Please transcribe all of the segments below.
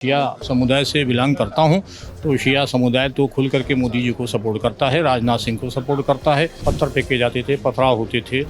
शिया समुदाय से बिलोंग करता हूं, तो शिया समुदाय तो खुल करके मोदी जी को सपोर्ट करता है, राजनाथ सिंह को सपोर्ट करता है। पत्थर फेंके जाते थे, पथराव होते थे,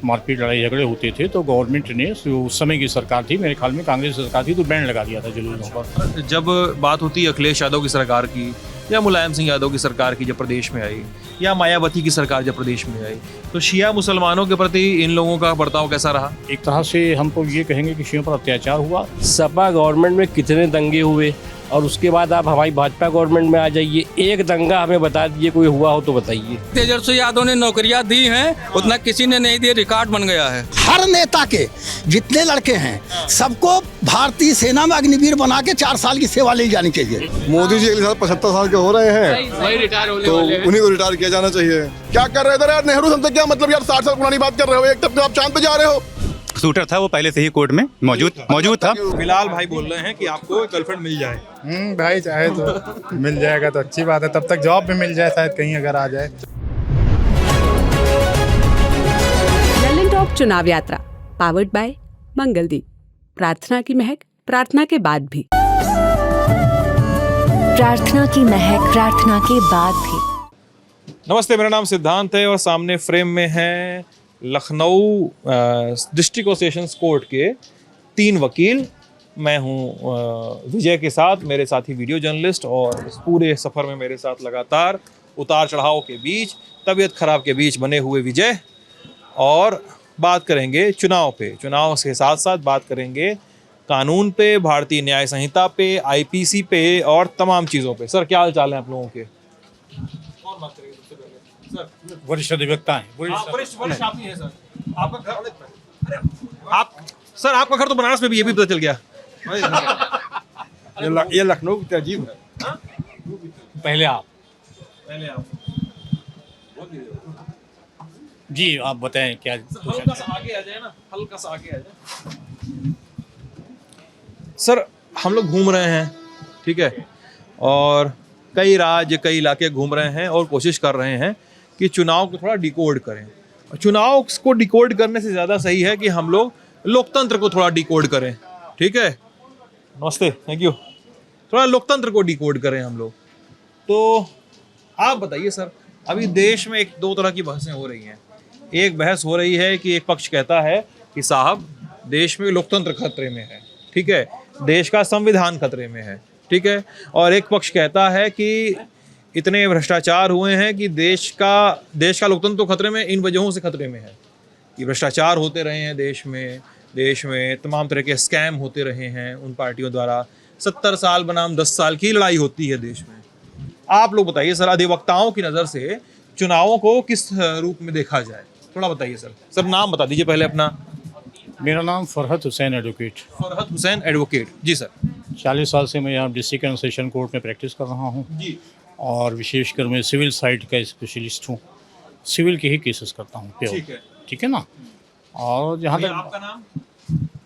मारपीट लड़ाई झगड़े होते थे, तो गवर्नमेंट ने उस समय की सरकार थी, मेरे ख्याल में कांग्रेस सरकार थी, तो बैन लगा दिया था जुलूसों पर। जब बात होती है अखिलेश यादव की सरकार की या मुलायम सिंह यादव की सरकार की जब प्रदेश में आई, या मायावती की सरकार जब प्रदेश में आई, तो शिया मुसलमानों के प्रति इन लोगों का बर्ताव कैसा रहा? एक तरह से हम तो ये कहेंगे कि शियों पर अत्याचार हुआ। सपा गवर्नमेंट में कितने दंगे हुए और उसके बाद आप हमारी भाजपा गवर्नमेंट में आ जाइए, एक दंगा हमें बता दीजिए कोई हुआ हो तो बताइए। तेजस्वी यादव ने नौकरियां दी हैं, उतना किसी ने नहीं दी, रिकॉर्ड बन गया है। हर नेता के जितने लड़के हैं सबको भारतीय सेना में अग्निवीर बना के 4 साल की सेवा ली जानी चाहिए। मोदी जी अगले साल 75 साल के हो रहे हैं, तो उन्हीं को रिटायर किया जाना चाहिए। क्या कर रहे थे यार नेहरू से क्या मतलब यार, 60 साल पुरानी बात कर रहे हो, एक तब आप चांद पे जा रहे हो। शूटर था वो पहले से ही कोर्ट में मौजूद था। बिलाल भाई बोल रहे हैं कि आपको गर्लफ्रेंड मिल जाए। भाई चाहे तो मिल जाएगा तो अच्छी बात है, तब तक जॉब भी मिल जाए शायद कहीं अगर आ जाए। लल्लन टॉप चुनाव यात्रा पावर्ड बाय मंगलदीप। प्रार्थना की महक प्रार्थना के बाद भी। प्रार्थना की महक प्रार्थना के बाद भी। नमस्ते, मेरा नाम सिद्धांत है और सामने फ्रेम में है लखनऊ डिस्ट्रिक्ट और सेशंस कोर्ट के 3 वकील। मैं हूं विजय के साथ, मेरे साथी वीडियो जर्नलिस्ट, और इस पूरे सफ़र में मेरे साथ लगातार उतार चढ़ाव के बीच, तबीयत ख़राब के बीच बने हुए विजय। और बात करेंगे चुनाव पे, चुनाव के साथ साथ बात करेंगे कानून पे, भारतीय न्याय संहिता पे, आईपीसी पे और तमाम चीज़ों पे। सर क्या हाल चाल है आप लोगों के? कौन बात करेंगे सबसे पहले? सर वरिष्ठ अधिवक्ता हैं। वरिष्ठ आप ही हैं सर। आपका घर, आपका घर तो बनारस में भी, ये भी पता चल गया। ये लखनऊ की तहजीब है। पहले आप जी आप बताएं क्या। हल्का सा आगे आ जाए ना, हल्का सा आगे आ जाए। सर हम लोग घूम रहे हैं, ठीक है, और कई राज्य कई इलाके घूम रहे हैं और कोशिश कर रहे हैं कि चुनाव को थोड़ा डिकोड करें। चुनाव को डिकोड करने से ज़्यादा सही है कि हम लोग लोकतंत्र को थोड़ा डिकोड करें, ठीक है। नमस्ते, थैंक यू। थोड़ा लोकतंत्र को डिकोड करें हम लोग। तो आप बताइए सर, अभी देश में 2 तरह की बहसें हो रही हैं। एक बहस हो रही है कि एक पक्ष कहता है कि साहब देश में लोकतंत्र खतरे में है, ठीक है, देश का संविधान खतरे में है, ठीक है, और एक पक्ष कहता है कि इतने भ्रष्टाचार हुए हैं कि देश का लोकतंत्र तो खतरे में इन वजहों से खतरे में है कि भ्रष्टाचार होते रहे हैं देश में तमाम तरह के स्कैम होते रहे हैं उन पार्टियों द्वारा। 70 साल बनाम 10 साल की लड़ाई होती है देश में। आप लोग बताइए सर, अधिवक्ताओं की नज़र से चुनावों को किस रूप में देखा जाए, थोड़ा बताइए सर। सर नाम बता दीजिए पहले अपना। मेरा नाम फरहत हुसैन एडवोकेट। फरहत हुसैन एडवोकेट, जी सर। 40 साल से मैं यहाँ डिस्ट्रिक्ट एंड सेशन कोर्ट में प्रैक्टिस कर रहा हूँ जी, और विशेषकर मैं सिविल साइड का स्पेशलिस्ट हूँ। सिविल के ही केसेस करता हूँ, ठीक है ना। और जहाँ तक आपका नाम?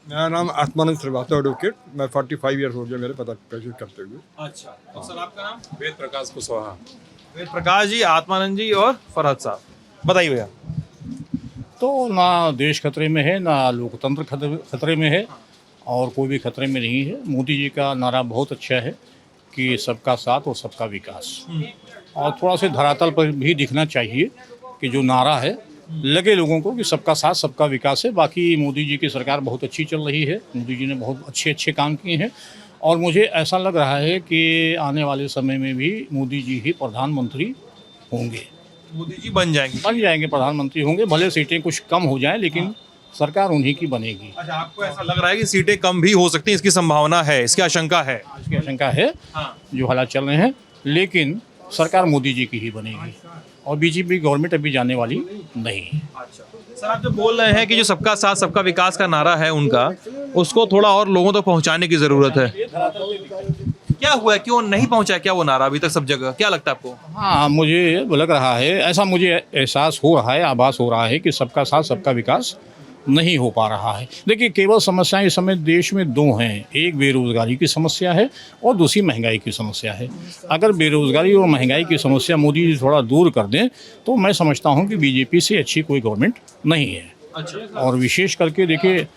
मेरा नाम आत्मानंद श्रीवास्तव एडवोकेट। मैं 45 ईयर्स हो गया मेरे पता प्रैक्टिस करते हुए। अच्छा, और सर आपका नाम? वेद प्रकाश कुशवाहा। वेद प्रकाश जी, आत्मानंद जी और फरहत साहब, बताइए भैया। तो ना देश खतरे में है, ना लोकतंत्र खतरे में है, और कोई भी खतरे में नहीं है। मोदी जी का नारा बहुत अच्छा है कि सबका साथ और सबका विकास, और थोड़ा सा धरातल पर भी दिखना चाहिए कि जो नारा है लगे लोगों को कि सबका साथ सबका विकास है। बाकी मोदी जी की सरकार बहुत अच्छी चल रही है, मोदी जी ने बहुत अच्छे काम किए हैं, और मुझे ऐसा लग रहा है कि आने वाले समय में भी मोदी जी ही प्रधानमंत्री होंगे। मोदी जी बन जाएंगे, प्रधानमंत्री होंगे। भले सीटें कुछ कम हो जाएं, लेकिन सरकार उन्हीं की बनेगी। अच्छा, आपको ऐसा लग रहा है कि सीटें कम भी हो सकती हैं, इसकी संभावना है, इसकी आशंका है? इसकी आशंका है, जो हालात चल रहे हैं, लेकिन सरकार मोदी जी की ही बनेगी, और बीजेपी गवर्नमेंट अभी जाने वाली नहीं। अच्छा सर, आप जो बोल रहे हैं कि जो सबका साथ सबका विकास का नारा है उनका, उसको थोड़ा और लोगों तक पहुंचाने की जरूरत है। क्या हुआ है, क्यों नहीं पहुंचा क्या वो नारा अभी तक सब जगह? क्या लगता है आपको? हाँ, मुझे लग रहा है, ऐसा मुझे एहसास हो रहा है, आभास हो रहा है कि सबका साथ सबका विकास नहीं हो पा रहा है। देखिए, केवल समस्याएं इस समय देश में 2 हैं। एक बेरोजगारी की समस्या है और दूसरी महंगाई की समस्या है। अगर बेरोजगारी और महंगाई की समस्या मोदी जी थोड़ा दूर कर दें तो मैं समझता हूं कि बीजेपी से अच्छी कोई गवर्नमेंट नहीं है। अच्छा। और विशेष करके देखिए,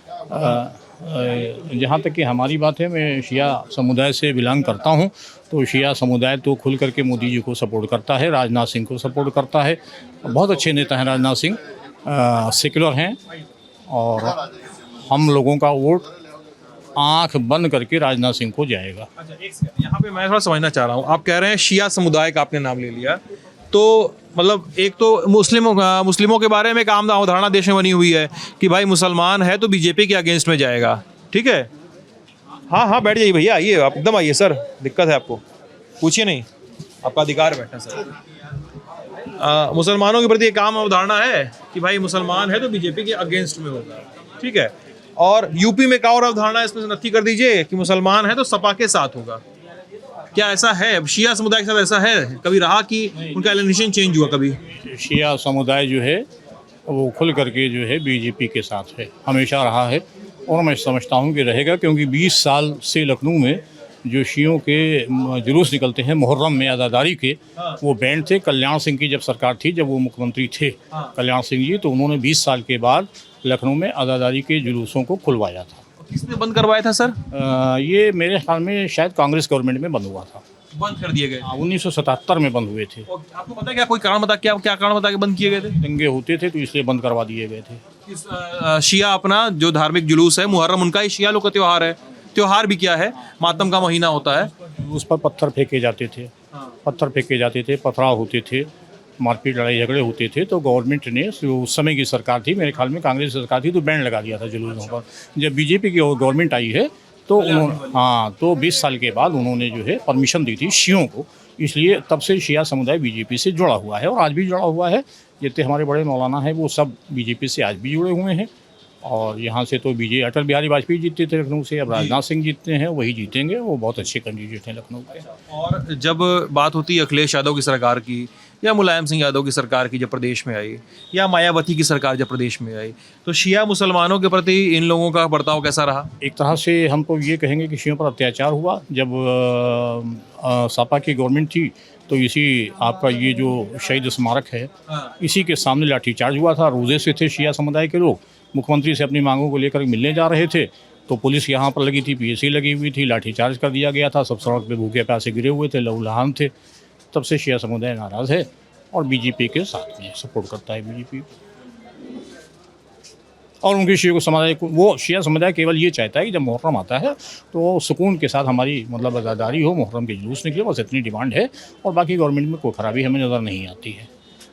जहाँ तक कि हमारी बात है, मैं शिया समुदाय से बिलोंग करता हूँ, तो शिया समुदाय तो खुल करके मोदी जी को सपोर्ट करता है, राजनाथ सिंह को सपोर्ट करता है। बहुत अच्छे नेता हैं राजनाथ सिंह, सेक्युलर हैं, और हम लोगों का वोट आंख बंद करके राजनाथ सिंह को जाएगा। अच्छा, एक सेकंड, यहाँ पे मैं थोड़ा समझना चाह रहा हूँ। आप कह रहे हैं शिया समुदाय का आपने नाम ले लिया, तो मतलब एक तो मुस्लिमों के बारे में एक आम अवधारणा देश में बनी हुई है कि भाई मुसलमान है तो बीजेपी के अगेंस्ट में जाएगा, ठीक है। हाँ हाँ, बैठ जाइए भैया, आइए, आप एकदम आइए सर, दिक्कत है आपको, पूछिए, नहीं आपका अधिकार है बैठना सर। मुसलमानों के प्रति एक आम अवधारणा है कि भाई मुसलमान है तो बीजेपी के अगेंस्ट में होगा, ठीक है। और यूपी में एक और अवधारणा है, इसमें से नक्की कर दीजिए, कि मुसलमान है तो सपा के साथ होगा। क्या ऐसा है शिया समुदाय के साथ? ऐसा है कभी रहा कि उनका एलिनेशन चेंज हुआ कभी? शिया समुदाय जो है वो खुल करके जो है बीजेपी के साथ है, हमेशा रहा है, और मैं समझता हूँ कि रहेगा, क्योंकि 20 साल से लखनऊ में जो शियों के जुलूस निकलते हैं मुहर्रम में आज़ादारी के, वो बैंड थे। कल्याण सिंह की जब सरकार थी, जब वो मुख्यमंत्री थे कल्याण सिंह जी, तो उन्होंने 20 साल के बाद लखनऊ में आज़ादारी के जुलूसों को खुलवाया था। किसने बंद करवाया था सर? ये मेरे ख्याल में शायद कांग्रेस गवर्नमेंट में बंद हुआ था, बंद कर दिए गए। 1977 में बंद हुए थे। आपको पता है क्या, कोई कारण बता, क्या क्या कारण बता के बंद किए गए थे? दंगे होते थे तो इसलिए बंद करवा दिए गए थे। शिया अपना जो धार्मिक जुलूस है मुहर्रम, उनका ही शिया लोग का त्योहार है। त्योहार भी क्या है, मातम का महीना होता है, उस पर पत्थर फेंके जाते थे, पथराव होते थे, मारपीट लड़ाई झगड़े होते थे, तो गवर्नमेंट ने, उस समय की सरकार थी, मेरे ख्याल में कांग्रेस सरकार थी, तो बैन लगा दिया था जुलूसों पर। जब बीजेपी की गवर्नमेंट आई है तो उन्होंने तो 20 साल के बाद उन्होंने जो है परमिशन दी थी शियों को, इसलिए तब से शिया समुदाय बीजेपी से जुड़ा हुआ है, और आज भी जुड़ा हुआ है। जितने हमारे बड़े मौलाना हैं वो सब बीजेपी से आज भी जुड़े हुए हैं, और यहाँ से तो अटल बिहारी वाजपेयी जीतते थे लखनऊ से, अब राजनाथ सिंह जीतते हैं, वही जीतेंगे, वो बहुत अच्छे कैंडिडेट हैं लखनऊ के। और जब बात होती है अखिलेश यादव की सरकार की, या मुलायम सिंह यादव की सरकार की जब प्रदेश में आई, या मायावती की सरकार जब प्रदेश में आई, तो शिया मुसलमानों के प्रति इन लोगों का बर्ताव कैसा रहा? एक तरह से हम तो ये कहेंगे कि शियों पर अत्याचार हुआ। जब सपा की गवर्नमेंट थी तो इसी आपका ये जो शहीद स्मारक है, इसी के सामने लाठीचार्ज हुआ था। रोज़े से थे शिया समुदाय के लोग, मुख्यमंत्री से अपनी मांगों को लेकर मिलने जा रहे थे, तो पुलिस यहाँ पर लगी थी, पीएसी लगी हुई थी, लाठीचार्ज कर दिया गया था, सब सड़क पे भूखे प्यासे गिरे हुए थे, लहूलुहान थे। तब से शिया समुदाय नाराज़ है और बीजेपी के साथ में सपोर्ट करता है बीजेपी, और उनकी शिया समुदाय को, वो शिया समुदाय केवल ये चाहता है कि जब मुहर्रम आता है तो सुकून के साथ हमारी मतलब आज़ादारी हो, मुहर्रम के जुलूस निकले, बस इतनी डिमांड है, और बाकी गवर्नमेंट में कोई खराबी हमें नज़र नहीं आती है।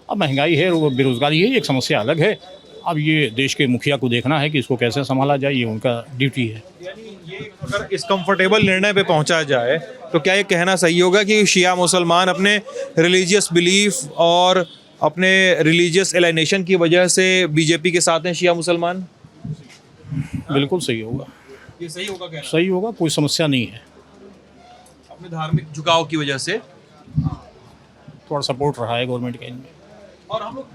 अब महंगाई है, बेरोज़गारी है, एक समस्या अलग है। अब ये देश के मुखिया को देखना है कि इसको कैसे संभाला जाए, ये उनका ड्यूटी है। यानी ये अगर इस कंफर्टेबल निर्णय पे पहुंचा जाए तो क्या ये कहना सही होगा कि शिया मुसलमान अपने रिलीजियस बिलीफ और अपने रिलीजियस एलाइनेशन की वजह से बीजेपी के साथ हैं शिया मुसलमान? बिल्कुल सही होगा, ये सही होगा क्या? सही होगा, कोई समस्या नहीं है। अपने धार्मिक झुकाव की वजह से थोड़ा सपोर्ट रहा है गवर्नमेंट का इनमें। और हम लोग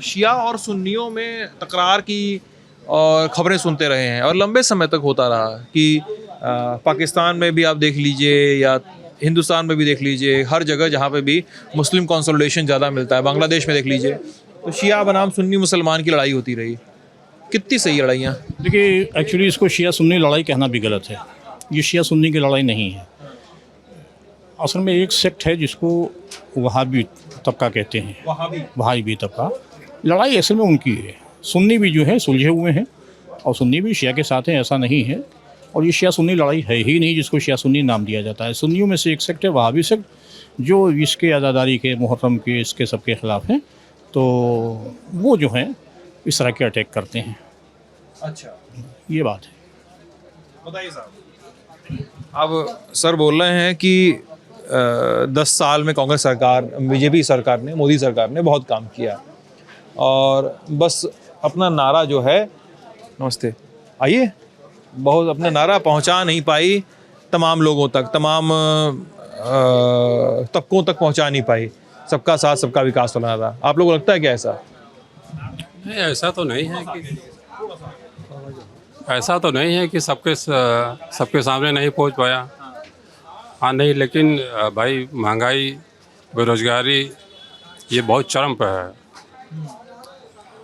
शिया और सुन्नियों में तकरार की और खबरें सुनते रहे हैं, और लंबे समय तक होता रहा कि पाकिस्तान में भी आप देख लीजिए या हिंदुस्तान में भी देख लीजिए, हर जगह जहाँ पे भी मुस्लिम कंसोलिडेशन ज़्यादा मिलता है, बांग्लादेश में देख लीजिए, तो शिया बनाम सुन्नी मुसलमान की लड़ाई होती रही। कितनी सही लड़ाइयाँ? देखिए, एक्चुअली इसको शिया सुन्नी लड़ाई कहना भी गलत है, ये शिया सुन्नी की लड़ाई नहीं है। असल में एक सेक्ट है जिसको वहाबी तबका कहते हैं, वहाबी तबका। लड़ाई असल में उनकी है, सुन्नी भी जो है सुलझे हुए हैं, और सुन्नी भी शिया के साथ हैं, ऐसा नहीं है। और ये शिया सुन्नी लड़ाई है ही नहीं जिसको शिया सुन्नी नाम दिया जाता है। सुन्नियों में से एक सेक्ट है वहाबी सेक्ट, जो इसके आज़ादारी के, मुहर्रम के, इसके सबके ख़िलाफ़ हैं, तो वो जो हैं इस तरह के अटैक करते हैं। अच्छा, ये बात है। बताइए साहब। अब सर बोल रहे हैं कि 10 साल में कांग्रेस सरकार, बीजेपी सरकार ने, मोदी सरकार ने बहुत काम किया, और बस अपना नारा जो है, नमस्ते आइए, बहुत अपना नारा पहुंचा नहीं पाई तमाम लोगों तक, तमाम तबकों तक पहुंचा नहीं पाई। सबका साथ सबका विकास वाला नारा, आप लोगों को लगता है क्या ऐसा? नहीं, ऐसा तो नहीं है कि सबके सामने नहीं पहुंच पाया। हाँ नहीं, लेकिन भाई महंगाई, बेरोजगारी ये बहुत चरम पे है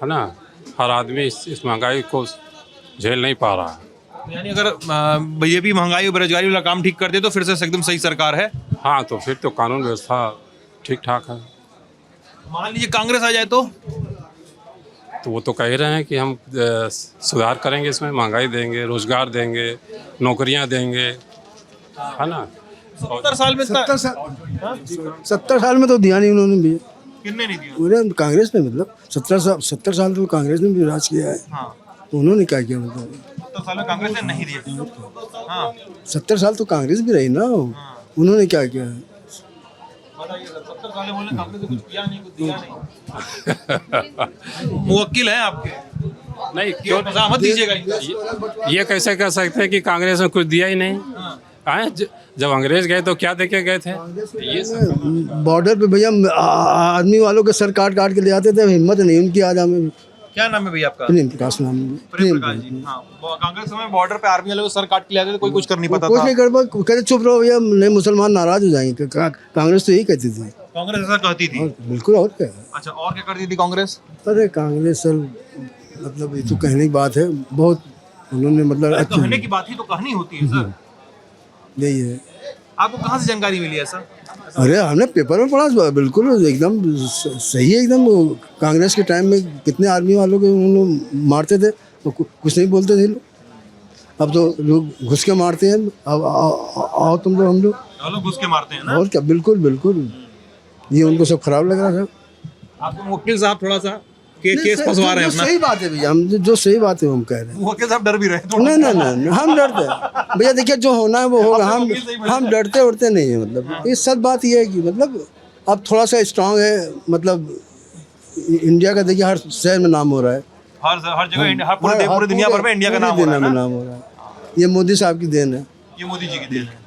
ना। हर आदमी इस महंगाई को झेल नहीं पा रहा है। यानी अगर बीजेपी महंगाई और बेरोजगारी वाला काम ठीक कर दे तो फिर से एकदम सही सरकार है। हाँ तो फिर तो कानून व्यवस्था ठीक ठाक है। मान लीजिए कांग्रेस आ जाए तो वो तो कह रहे हैं कि हम सुधार करेंगे, इसमें महंगाई देंगे, रोजगार देंगे, नौकरियां देंगे, है ना। 70 साल में 70 साल में तो दिया नहीं उन्होंने भी, कितने नहीं दिया? पूरे कांग्रेस ने मतलब 70 साल तो कांग्रेस ने भी राज किया है। हाँ, तो उन्होंने क्या किया मतलब 70 साल में कांग्रेस ने नहीं दिया। हाँ 70 साल तो कांग्रेस भी रही ना, उन्होंने क्या किया है? बताइए सर, 70 साल में बोले कांग्रेस ने कुछ किया नहीं, कुछ दिया नहीं। मुवक्किल हैं आपके? नहीं क्यों मत दीजिएगा। ये कैसे कह सकते हैं कि कांग्रेस ने कुछ दिया ही नहीं। जब अंग्रेज गए तो क्या देके गए थे? ये बॉर्डर पे भैया आदमी वालों के सर काट काट के ले आते थे, हिम्मत नहीं उनकी आज हमें। क्या नाम है भैया आपका? प्रेम प्रकाश नाम है। प्रेम प्रकाश जी। हाँ, कांग्रेस में बॉर्डर पे आर्मी वाले को सर काट के ले आते थे, कोई कुछ कर नहीं पाता कुछ था। नहीं कर पा, कहते चुप रहो भैया, नहीं मुसलमान नाराज हो जाएंगे। कांग्रेस तो यही कहती थी। कांग्रेस ऐसा कहती थी? बिल्कुल। और क्या? अच्छा, और क्या करती थी कांग्रेस? अरे कांग्रेस सर मतलब ये तो कहने की बात है, बहुत उन्होंने मतलब कहने की बात ही तो कहनी होती है सर। यही है। आपको कहाँ से जानकारी मिली है सर? अरे हमने पेपर में पढ़ा, बिल्कुल एकदम सही है एकदम। कांग्रेस के टाइम में कितने आर्मी वालों के उन लोग मारते थे तो कुछ नहीं बोलते थे लोग। अब तो लोग घुस के मारते हैं। अब आओ तुम लोग, हम लोग घुस के मारते हैं ना। और क्या, बिल्कुल बिल्कुल। ये उनको सब खराब लग रहा था। आपके वकील साहब थोड़ा सा केस फंसवा रहे हैं अपना। सही बात है भैया, हम जो सही बात है हम कह रहे हैं। वकील साहब डर भी रहे नहीं नहीं नहीं, हम डरते हैं भैया। देखिए जो होना है वो होगा। हम डरते उड़ते नहीं है। मतलब ये सब बात ये है कि मतलब अब थोड़ा सा स्ट्रांग है। मतलब इंडिया का देखिए हर शहर में नाम हो रहा है, हर जगह, पूरे दुनिया भर में इंडिया का नाम हो रहा है। ये मोदी साहब की देन है, ये मोदी जी की देन है।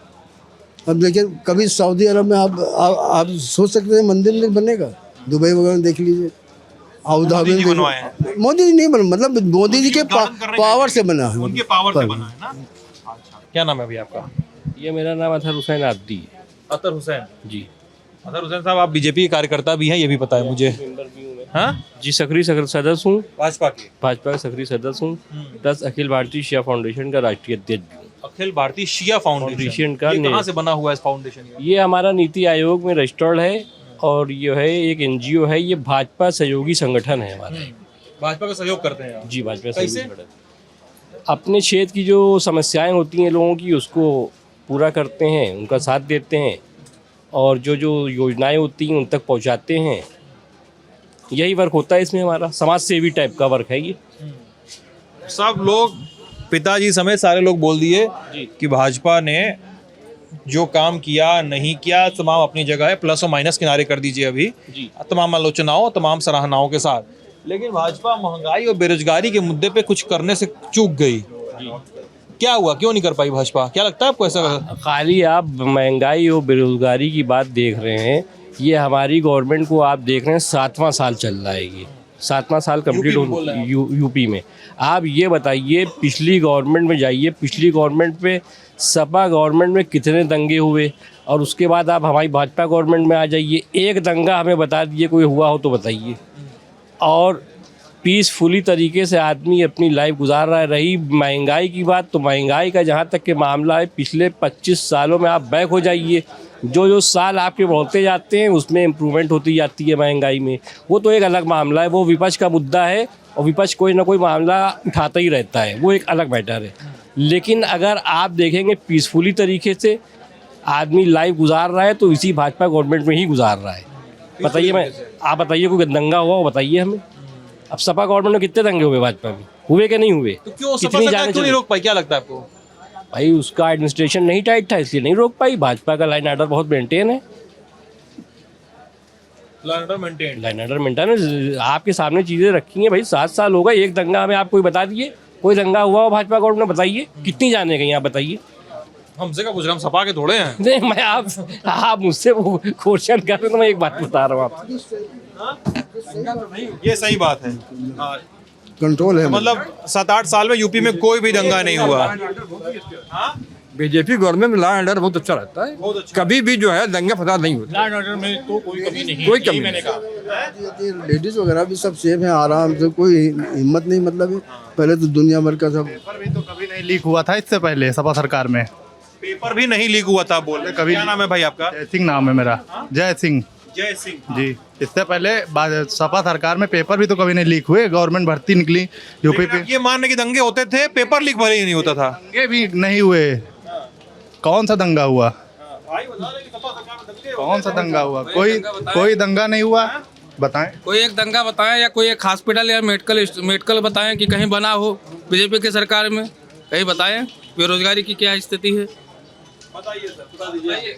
अब देखिए कभी सऊदी अरब में आप सोच सकते हैं मंदिर नहीं बनेगा। दुबई वगैरह में देख लीजिए, अबू धाबी में मोदी जी नहीं बना, मतलब मोदी जी के पावर से बना है, उनके पावर से बना है ना। अच्छा, क्या नाम है भैया आपका? ये मेरा नाम अतहर हुसैन आब्दी है। अतहर हुसैन जी। अतहर हुसैन साहब, आप बीजेपी के कार्यकर्ता भी हैं, ये भी पता है मुझे। हाँ जी, सक्रिय सदस्य हूँ भाजपा के। भाजपा का सक्रिय सदस्य हूँ, प्लस अखिल भारतीय शिया फाउंडेशन का राष्ट्रीय अध्यक्ष भी हूँ। अखिल भारतीय शिया फाउंडेशन का कहाँ से बना हुआ है इस फाउंडेशन? ये हमारा नीति आयोग में रजिस्टर्ड है और ये है एक एनजीओ है। ये भाजपा सहयोगी संगठन है हमारा। भाजपा का सहयोग करते हैं आप? जी, भाजपा सहयोगी संगठन अपने क्षेत्र की जो समस्याएं होती हैं लोगों की, उसको पूरा करते हैं, उनका साथ देते हैं और जो योजनाएं होती हैं उन तक पहुंचाते हैं। यही वर्क होता है इसमें हमारा, समाज सेवी टाइप का वर्क है ये। सब लोग, पिताजी समेत सारे लोग बोल दिए कि भाजपा ने जो काम किया नहीं किया, तमाम अपनी जगह है, प्लस और माइनस किनारे कर दीजिए अभी जी। तमाम आलोचनाओं, तमाम सराहनाओं के साथ, लेकिन भाजपा महंगाई और बेरोजगारी के मुद्दे पे कुछ करने से चूक गई। क्या हुआ, क्यों नहीं कर पाई भाजपा? क्या लगता है आपको ऐसा? खाली आप महंगाई और बेरोजगारी की बात देख रहे हैं, ये हमारी गवर्नमेंट को आप देख रहे हैं 7वां साल चल रहा है। ये 7वां साल कंप्लीट हो यूपी में। आप ये बताइए, पिछली गवर्नमेंट में जाइए, पिछली गवर्नमेंट पे सपा गवर्नमेंट में कितने दंगे हुए, और उसके बाद आप हमारी भाजपा गवर्नमेंट में आ जाइए, एक दंगा हमें बता दीजिए कोई हुआ हो तो बताइए। और पीसफुली तरीके से आदमी अपनी लाइफ गुजार रहा है। रही महंगाई की बात, तो महंगाई का जहाँ तक के मामला है, पिछले 25 सालों में आप बैक हो जाइए, जो साल आपके बढ़ते जाते हैं उसमें इम्प्रूवमेंट होती जाती है महंगाई में। वो तो एक अलग मामला है, वो विपक्ष का मुद्दा है और विपक्ष कोई ना कोई मामला उठाता ही रहता है, वो एक अलग मैटर है। लेकिन अगर आप देखेंगे पीसफुली तरीके से आदमी लाइफ गुजार रहा है तो इसी भाजपा गवर्नमेंट में ही गुजार रहा है। बताइए, आप बताइए कोई दंगा हुआ हो बताइए हमें। अब सपा गवर्नमेंट में कितने दंगे हुए भाजपा में, हुए कि नहीं हुए? तो क्यों सपा सरकार क्यों नहीं रोक पाई, क्या लगता है आपको? भाई उसका एडमिनिस्ट्रेशन नहीं टाइट था, इसलिए नहीं रोक पाई। भाजपा का लाइन ऑर्डर बहुत मेंटेन है। लाइन ऑर्डर मेंटेन आपके सामने चीज़ें रखी हैं भाई। 7 साल हो गए, एक दंगा हमें आप कोई बता दिए, कोई दंगा हुआ हो भाजपा गवर्नमेंट में बताइए? कितनी जाने गई आप बताइए? हमसे क्या पूछ रहे, हम सपा के थोड़े हैं। नहीं, मैं आप मुझसे वो क्वेश्चन कर रहे हैं तो मैं एक बात बता रहा हूँ आपको। ये सही बात है, कंट्रोल है। मतलब 7-8 साल में यूपी में कोई भी दंगा नहीं हुआ। बीजेपी गवर्नमेंट में लॉ एंड ऑर्डर बहुत अच्छा रहता है, कभी भी जो है दंगे फसाद नहीं होते। लॉ एंड ऑर्डर में तो कोई कमी नहीं, कोई कमी मैंने कहा। लेडीज वगैरह भी सब सेफ है, आराम से, कोई हिम्मत नहीं। मतलब पहले तो दुनिया भर का सब नहीं लीक हुआ था इससे पहले सपा सरकार में। पेपर भी नहीं लीक हुआ था बोल रहे। कभी क्या नाम है भाई आपका? जय सिंह नाम है मेरा, जय सिंह जय सिंह। जी। इससे पहले सपा सरकार में पेपर भी तो कभी नहीं लीक हुए, गवर्नमेंट भर्ती निकली यूपी लेकिन पे, आप ये मानने की दंगे होते थे, पेपर लीक भले ही नहीं होता था। दंगे भी नहीं हुए। कौन सा दंगा हुआ? कौन सा दंगा हुआ? कोई दंगा नहीं हुआ, बताएं। कोई एक दंगा बताएं या कोई एक हॉस्पिटल या मेडिकल बताएं कि कहीं बना हो बीजेपी की सरकार में, कहीं बताएं। बेरोजगारी की क्या स्थिति है? बताइए सर, बता दीजिए।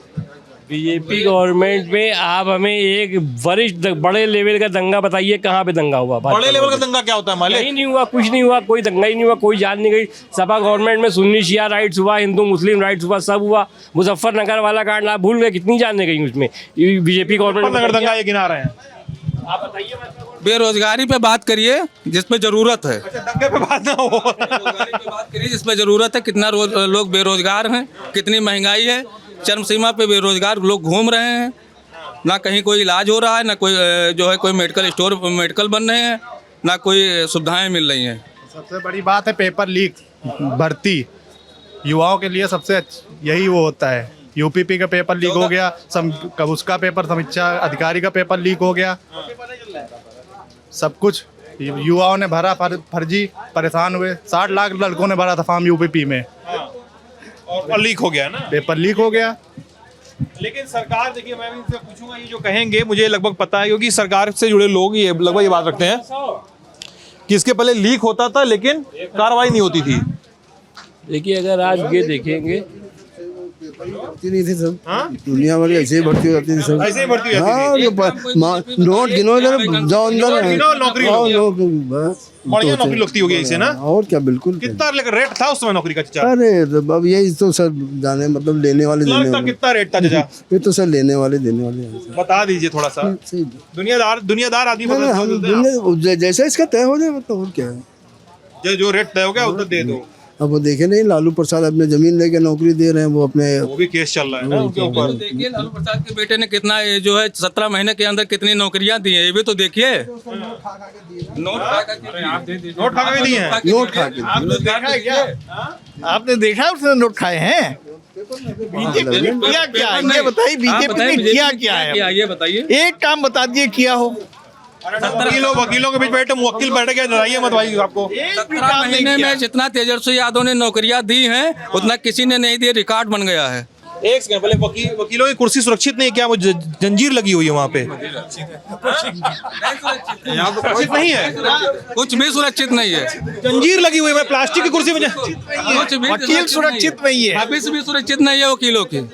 बीजेपी गवर्नमेंट में आप हमें एक वरिष्ठ बड़े लेवल का दंगा बताइए, कहाँ पे दंगा हुआ? बड़े लेवल का दंगा क्या होता है मालिक? कहीं नहीं हुआ, कुछ नहीं हुआ, कोई दंगा ही नहीं हुआ, कोई जान नहीं गई। सपा गवर्नमेंट में सुन्नी शिया राइट्स हुआ, हिंदू मुस्लिम राइट्स हुआ, सब हुआ। मुजफ्फरनगर वाला कांड आप भूल गए, कितनी जाने गई उसमें बीजेपी गवर्नमेंट। नगर दंगा ये गिना रहे हैं। आप बताइए। बेरोजगारी पे बात करिए जिसपे जरूरत है। दंगे पे बात ना हो। बेरोजगारी पे बात करिए जिसपे जरूरत है। कितना लोग बेरोजगार हैं, कितनी महंगाई है, चरम सीमा पे बेरोजगार लोग घूम रहे हैं। ना कहीं कोई इलाज हो रहा है, ना कोई जो है कोई मेडिकल बन रहे हैं, ना कोई सुविधाएं मिल रही हैं। सबसे बड़ी बात है पेपर लीक भर्ती, युवाओं के लिए सबसे यही वो होता है। यूपीपी का पेपर लीक हो गया, कब उसका पेपर समीक्षा अधिकारी का पेपर लीक हो गया, सब कुछ युवाओं ने भरा, फर्जी परेशान हुए। 60 लाख लड़कों ने भरा था फॉर्म यूपीपी में, और लीक हो गया ना, पेपर लीक हो गया। लेकिन सरकार, देखिए मैं भी इनसे पूछूंगा, ये जो कहेंगे मुझे लगभग पता है, क्योंकि सरकार से जुड़े लोग ये लगभग ये बात रखते हैं कि इसके पहले लीक होता था लेकिन कार्रवाई नहीं होती थी। देखिए, अगर आज ये देखेंगे, भर्ती नहीं थी सब, दुनिया भर ऐसे ही भर्ती हो जाती थी सब, ऐसे ही भर्ती हो जाती हाँ, नोट गिनो इधर, जाओ अंदर, नौकरी बस बढ़िया नौकरी लगती होगी इसे ना। और क्या, बिल्कुल। कितना लेकर रेट था उस समय नौकरी का चाचा? अरे अब यही तो सर जाने, मतलब लेने वाले देने वाले। कितना रेट था चाचा? ये तो सर लेने वाले देने वाले। बता दीजिए थोड़ा सा। दुनियादार आदमी हम जैसे इसका तय हो जाए, तो और क्या है, जो रेट तय हो गया उतना दे दो। अब वो देखे नहीं, लालू प्रसाद अपने जमीन लेके नौकरी दे रहे हैं, वो अपने, वो भी केस चल रहा है ना उनके ऊपर। देखिए लालू प्रसाद के बेटे ने कितना ये जो है 17 महीने के अंदर कितनी नौकरियां दी हैं, ये भी तो देखिए। नोट खा के दिए हैं। नोट खा के। आपने देखा उसने नोट खाए हैं? बीजेपी ने किया क्या, ये बताइए। बीजेपी ने किया क्या है, ये बताइए। एक काम बता दिए किया हो। वकीलों के बीच बैठे मुवक्किल बैठ गए, लड़ाइए मत भाई। आपको 17 महीने में जितना तेजस्वी यादव ने नौकरियां दी हैं उतना किसी ने नहीं दी, रिकॉर्ड बन गया है। एक सेकंड पहले, वकीलों की कुर्सी सुरक्षित नहीं है क्या? वो जंजीर लगी हुई है वहाँ पे। सुरक्षित नहीं है, कुछ भी सुरक्षित नहीं है। जंजीर लगी हुई है प्लास्टिक की कुर्सी में। वकील सुरक्षित नहीं है, अभी से भी सुरक्षित नहीं है वकीलों की।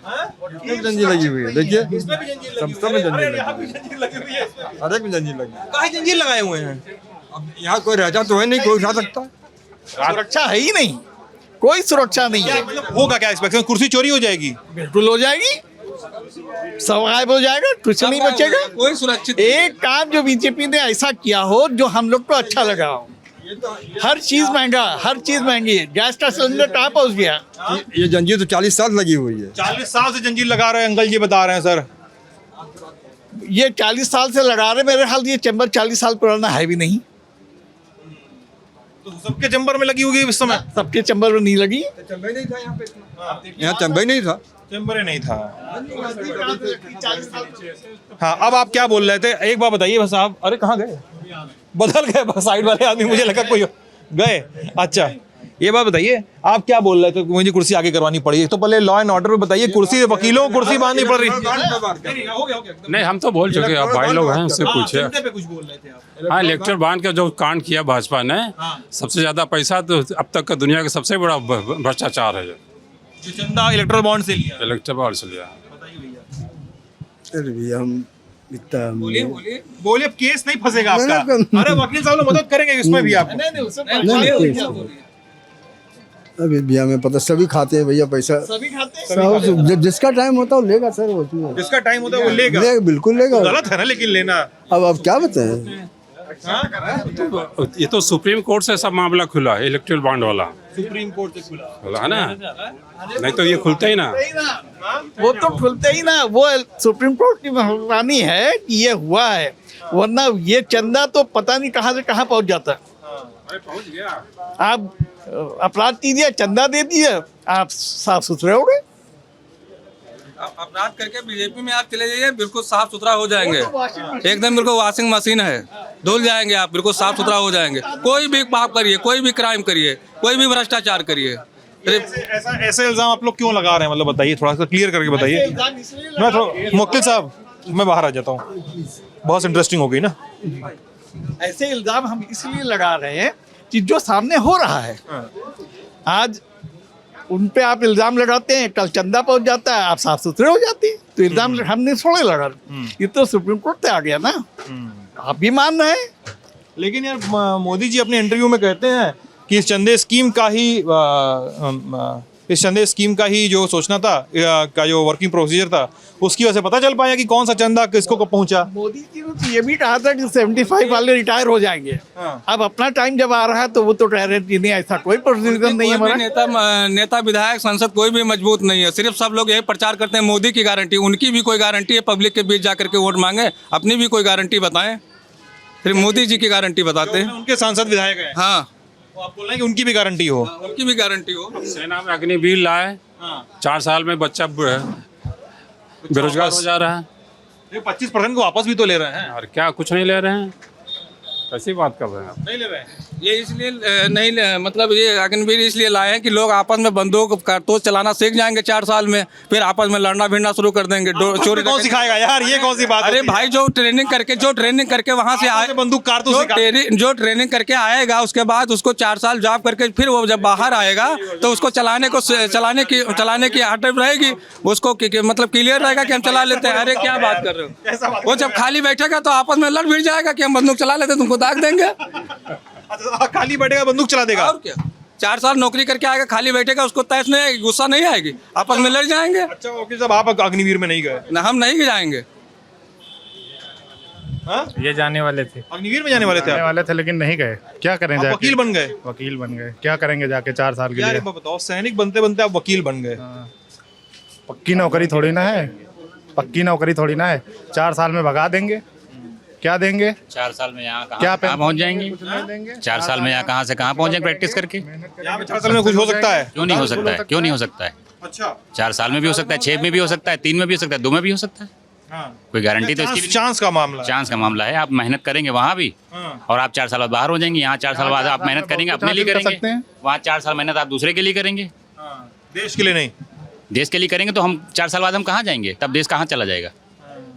जंजीर लगी हुई है, देखिए सब में जंजीर लगी हुई है। हर एक में जंजीर लगी है। काहे जंजीर लगाए हुए हैं? अब यहाँ कोई रहता तो है नहीं, कोई उठा सकता। सुरक्षा है ही नहीं, कोई सुरक्षा नहीं है। होगा क्या इसमें? कुर्सी चोरी हो जाएगी? बिल्कुल हो जाएगी, सब गायब हो जाएगा, कुछ नहीं बचेगा। कोई सुरक्षित एक काम जो बीजेपी ने ऐसा किया हो जो हम लोग को अच्छा लगा हो। हर चीज महंगा, हर चीज महंगी है। गैस का सिलेंडर कहाँ पहुँच गया? ये जंजीर तो 40 साल लगी हुई है। 40 साल से जंजीर लगा रहे हैं अंकल जी, बता रहे हैं सर। ये 40 साल से लगा रहे, मेरे ख्याल ये चैम्बर 40 साल पुराना है भी नहीं। तो सबके चैम्बर में लगी होगी इस समय? सबके चैम्बर में नहीं लगी। चंबई नहीं था यहाँ पे, यहाँ चंबई नहीं था, चैम्बर नहीं था। हाँ, अब आप क्या बोल रहे थे? एक बार बताइए बस आप। अरे कहाँ गए? बदल गए बस साइड वाले आदमी, मुझे लगा कोई गए। अच्छा, ये बात बताइए, आप क्या बोल रहे थे? मुझे कुर्सी आगे करवानी पड़ी। तो पहले लॉ एंड ऑर्डर में बताइए, कुर्सी वकीलों को कुर्सी बांधनी पड़ रही। नहीं, हम तो बोल चुके हैं, आप भाई लोग हैं, उससे पूछे। कुछ बोल रहे थे आप? हाँ, इलेक्टर बांध के जो कांड किया भाजपा ने, सबसे ज्यादा पैसा तो अब तक का दुनिया का सबसे बड़ा भ्रष्टाचार है। जो चंदा इलेक्ट्रल बॉन्ड से लिया, इलेक्टर बॉन्ड से लिया। अरे भैया हम इतना, बोलिए, अब केस नहीं फंसेगा आपका। अरे वकील साहब लोग मदद करेंगे इसमें भी आपको। अभी भैया हमें पता, सभी खाते हैं भैया पैसा, सभी खाते हैं। जिसका टाइम होता है वो लेगा सर, वो जिसका टाइम होता है वो लेगा, बिल्कुल लेगा। गलत है ना लेकिन लेना। अब क्या बताएं, ये तो सुप्रीम कोर्ट से सब मामला खुला है, इलेक्ट्रल बॉन्ड वाला सुप्रीम कोर्ट से खुला है ना, नहीं तो ये खुलते ही ना। वो तो खुलते ही ना, वो सुप्रीम कोर्ट की मेहरबानी है कि ये हुआ है, वरना ये चंदा तो पता नहीं कहाँ से कहाँ पहुँच जाता। पहुंच गया। आप अपराध कीजिए, चंदा दे दिए, आप साफ सुथरे हो गए। अपराध करके बीजेपी में आप चले जाइए, बिल्कुल साफ सुथरा हो जाएंगे, एकदम बिल्कुल वॉशिंग मशीन है, धुल जाएंगे आप, बिल्कुल साफ सुथरा हो जाएंगे। कोई भी पाप करिए, कोई भी क्राइम करिए, कोई भी भ्रष्टाचार करिए। ऐसे इल्जाम आप लोग क्यों लगा रहे हैं, मतलब बताइए, थोड़ा सा क्लियर करके बताइए। मैं थोड़ा मुक्तिल साहब, मैं बाहर आ जाता हूँ, बहुत इंटरेस्टिंग हो गई ना। ऐसे इल्जाम हम इसलिए लगा रहे हैं कि जो सामने हो रहा है, आज उन पे आप इल्जाम लगाते हैं, कल चंदा पहुंच जाता है, आप साफ सुथरे हो जाते हैं। तो इल्जाम हमने थोड़े लगा, ये तो सुप्रीम कोर्ट से आ गया ना, आप भी मान रहे हैं। लेकिन यार मोदी जी अपने इंटरव्यू में कहते हैं कि इस चंदे स्कीम का ही जो सोचना था, का जो वर्किंग प्रोसीजर था, उसकी वजह से पता चल पाया कि कौन सा चंदा किसको कब पहुंचा। मोदी जी ने तो ये भी कहा था कि 75 वाले रिटायर हो जाएंगे। अब अपना टाइम जब आ रहा है तो वो तो कह रहे हैं कि नहीं, ऐसा कोई प्रोसीजर नहीं है हमारा। नेता विधायक संसद कोई भी मजबूत नहीं है, सिर्फ सब लोग यही प्रचार करते हैं मोदी की गारंटी। उनकी भी कोई गारंटी है पब्लिक के बीच जाकर के वोट मांगे, अपनी भी कोई गारंटी बताएं, फिर मोदी जी की गारंटी बताते हैं। उनके सांसद विधायक हैं। हाँ, आप बोल रहे हैं कि उनकी भी गारंटी हो। उनकी भी गारंटी हो। सेना में अग्निवीर लाए, 4 साल में बच्चा बेरोजगार हो जा रहा है। 25% को वापस भी तो ले रहे हैं। और क्या कुछ नहीं ले रहे हैं, कैसी बात कर रहे हैं आप? नहीं ले रहे हैं। ये इसलिए मतलब ये अग्निवीर इसलिए लाए हैं कि लोग आपस में बंदूक कारतूस चलाना सीख जाएंगे 4 साल में, फिर आपस में लड़ना भिड़ना शुरू कर देंगे। चोरी कौन सिखाएगा यार, ये कौन सी बात? अरे भाई, जो ट्रेनिंग करके वहाँ से आए, बंदूक कारतूस जो ट्रेनिंग करके आएगा, उसके बाद उसको 4 साल जॉब करके फिर वो जब बाहर आएगा तो उसको चलाने की आदत रहेगी, उसको मतलब क्लियर रहेगा कि हम चला लेते हैं। अरे क्या बात कर रहे हो? वो जब खाली बैठेगा तो आपस में लड़ भिड़ जाएगा कि हम बंदूक चला लेते हैं, तुमको दाग देंगे। खाली बैठेगा बंदूक चला देगा। और क्या, 4 साल नौकरी करके आएगा, खाली बैठेगा, उसको तैस नहीं आएगी, गुस्सा नहीं आएगी, आपस में लड़ जाएंगे। अच्छा वकील साहब, आप अग्निवीर में नहीं गए? ना, हम नहीं जाएंगे। ये जाने वाले थे, अग्निवीर में जाने वाले थे, लेकिन नहीं गए। क्या करें जाके? वकील बन गए। वकील बन गए, क्या करेंगे जाके 4 साल के लिए? बताओ, सैनिक बनते बनते आप वकील बन गए। पक्की नौकरी थोड़ी ना है, 4 साल में भगा देंगे, क्या देंगे? 4 साल में यहाँ क्या कहाँ पहुँच जाएंगे? 4 साल में यहाँ कहाँ से कहाँ पहुँच जाएंगे प्रैक्टिस करके? यहाँ पे 4 साल में कुछ हो सकता है? क्यों नहीं हो सकता है? क्यों नहीं हो सकता है? अच्छा, 4 साल में भी हो सकता है, 6 में भी हो सकता है, 3 में भी हो सकता है, 2 में भी हो सकता है। कोई गारंटी तो इसकी भी चांस का मामला है। चांस का मामला है। आप मेहनत करेंगे वहाँ भी, और आप 4 साल बाद बाहर हो जाएंगे। यहाँ 4 साल बाद आप मेहनत करेंगे, अपने लिए करेंगे, वहाँ 4 साल मेहनत आप दूसरे के लिए करेंगे, देश के लिए नहीं। देश के लिए करेंगे तो हम 4 साल बाद हम कहाँ जाएंगे? तब देश कहाँ चला जाएगा?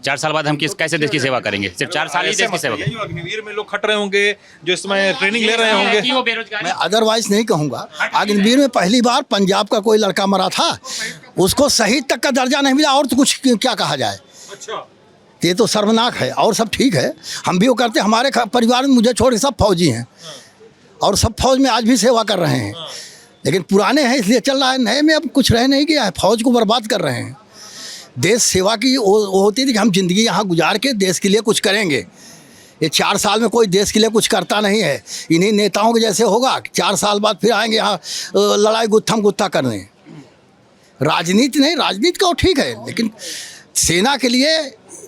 4 साल बाद हम कैसे देश की सेवा करेंगे? सिर्फ 4 साल ही देश की सेवा करेंगे। जो अग्निवीर में लोग खट रहे होंगे, जो इसमें ट्रेनिंग ले रहे होंगे। मैं अदरवाइज नहीं कहूँगा। अग्निवीर में पहली बार पंजाब का कोई लड़का मरा था, उसको शहीद तक का दर्जा नहीं मिला, और तो कुछ क्या कहा जाए। अच्छा, ये तो शर्मनाक है। और सब ठीक है, हम भी वो करते, हमारे परिवार में मुझे छोड़ के सब फौजी हैं, और सब फौज में आज भी सेवा कर रहे हैं। लेकिन पुराने हैं इसलिए चल रहा है, नए में अब कुछ रह नहीं गया है, फौज को बर्बाद कर रहे हैं। देश सेवा की वो होती थी कि हम जिंदगी यहाँ गुजार के देश के लिए कुछ करेंगे। ये 4 साल में कोई देश के लिए कुछ करता नहीं है। इन्हीं नेताओं के जैसे होगा, 4 साल बाद फिर आएंगे यहाँ लड़ाई गुत्था करने। राजनीति नहीं, राजनीति का ठीक है, लेकिन सेना के लिए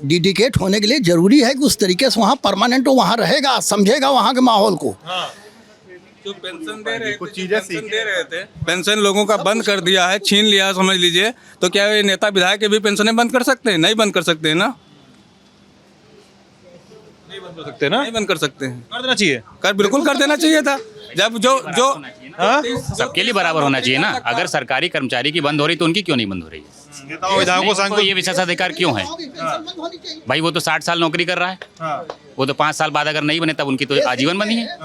डेडिकेट होने के लिए ज़रूरी है कि उस तरीके से वहाँ परमानेंट वो वहाँ रहेगा, समझेगा वहाँ के माहौल को। जो पेंशन दे रहे थे, पेंशन लोगों का बंद कर दिया है, छीन लिया समझ लीजिए, तो क्या ये नेता विधायक के भी पेंशनें बंद कर सकते हैं? नहीं बंद कर सकते हैं ना, नहीं बंद कर सकते ना, नहीं बंद कर सकते हैं। कर देना चाहिए, बिल्कुल कर देना चाहिए था। जब जो सबके लिए बराबर होना चाहिए ना। अगर सरकारी कर्मचारी की बंद हो रही तो उनकी क्यों नहीं बंद हो रही है? को ये विशेषाधिकार क्यों है भाई? वो तो 60 साल नौकरी कर रहा है, वो तो 5 साल बाद अगर नहीं बने तब उनकी तो आजीवन बनी है।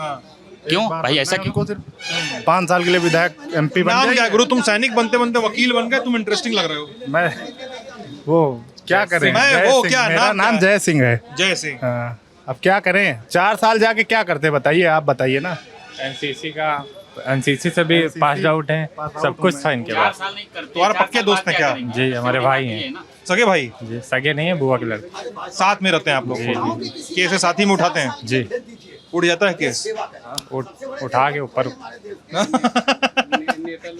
क्यों भाई, ऐसा क्यों? 5 साल के लिए विधायक MP बन नाम क्या गुरु? तुम सैनिक बनते बनते वकील बन गए, तुम इंटरेस्टिंग लग रहे हो। मैं वो क्या करें? मेरा नाम जय सिंह है। जय सिंह। अब क्या करें? 4 साल जाके क्या करते बताइए, आप बताइए ना। एनसीसी से भी पास आउट हैं, सब कुछ था इनके पास। तुम्हारे पक्के दोस्त हैं क्या? जी, हमारे भाई हैं। सगे भाई? जी, सगे नहीं है, बुआ के लड़के। साथ में रहते हैं आप लोग? केस साथ ही में उठाते हैं? जी। उड़ जाता है केस? उठा के ऊपर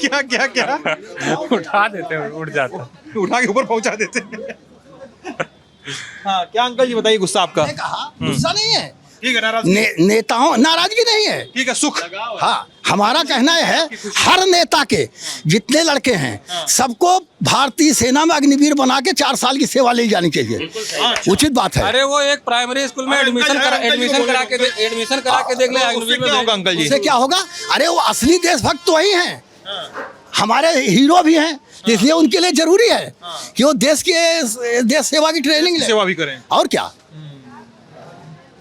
क्या क्या क्या उठा देते हैं, उड़ जाता, उठा के ऊपर पहुंचा देते हैं। हाँ, क्या अंकल जी बताइए, गुस्सा आपका? गुस्सा नहीं है, ठीक है, नेताओं नाराजगी नहीं है, ठीक है, सुख। हाँ, हमारा कहना यह है हर नेता के जितने लड़के हैं सबको भारतीय सेना में अग्निवीर बना के 4 साल की सेवा ली जानी चाहिए, उचित बात है। अरे वो एक प्राइमरी स्कूल में एडमिशन करा के देख ले अग्निवीर में होगा अंकल जी। उससे क्या होगा? अरे वो असली देशभक्त तो वही हैं, हमारे हीरो भी हैं, इसलिए उनके लिए जरूरी है कि वो देश सेवा की ट्रेनिंग ले, सेवा भी करें। और क्या,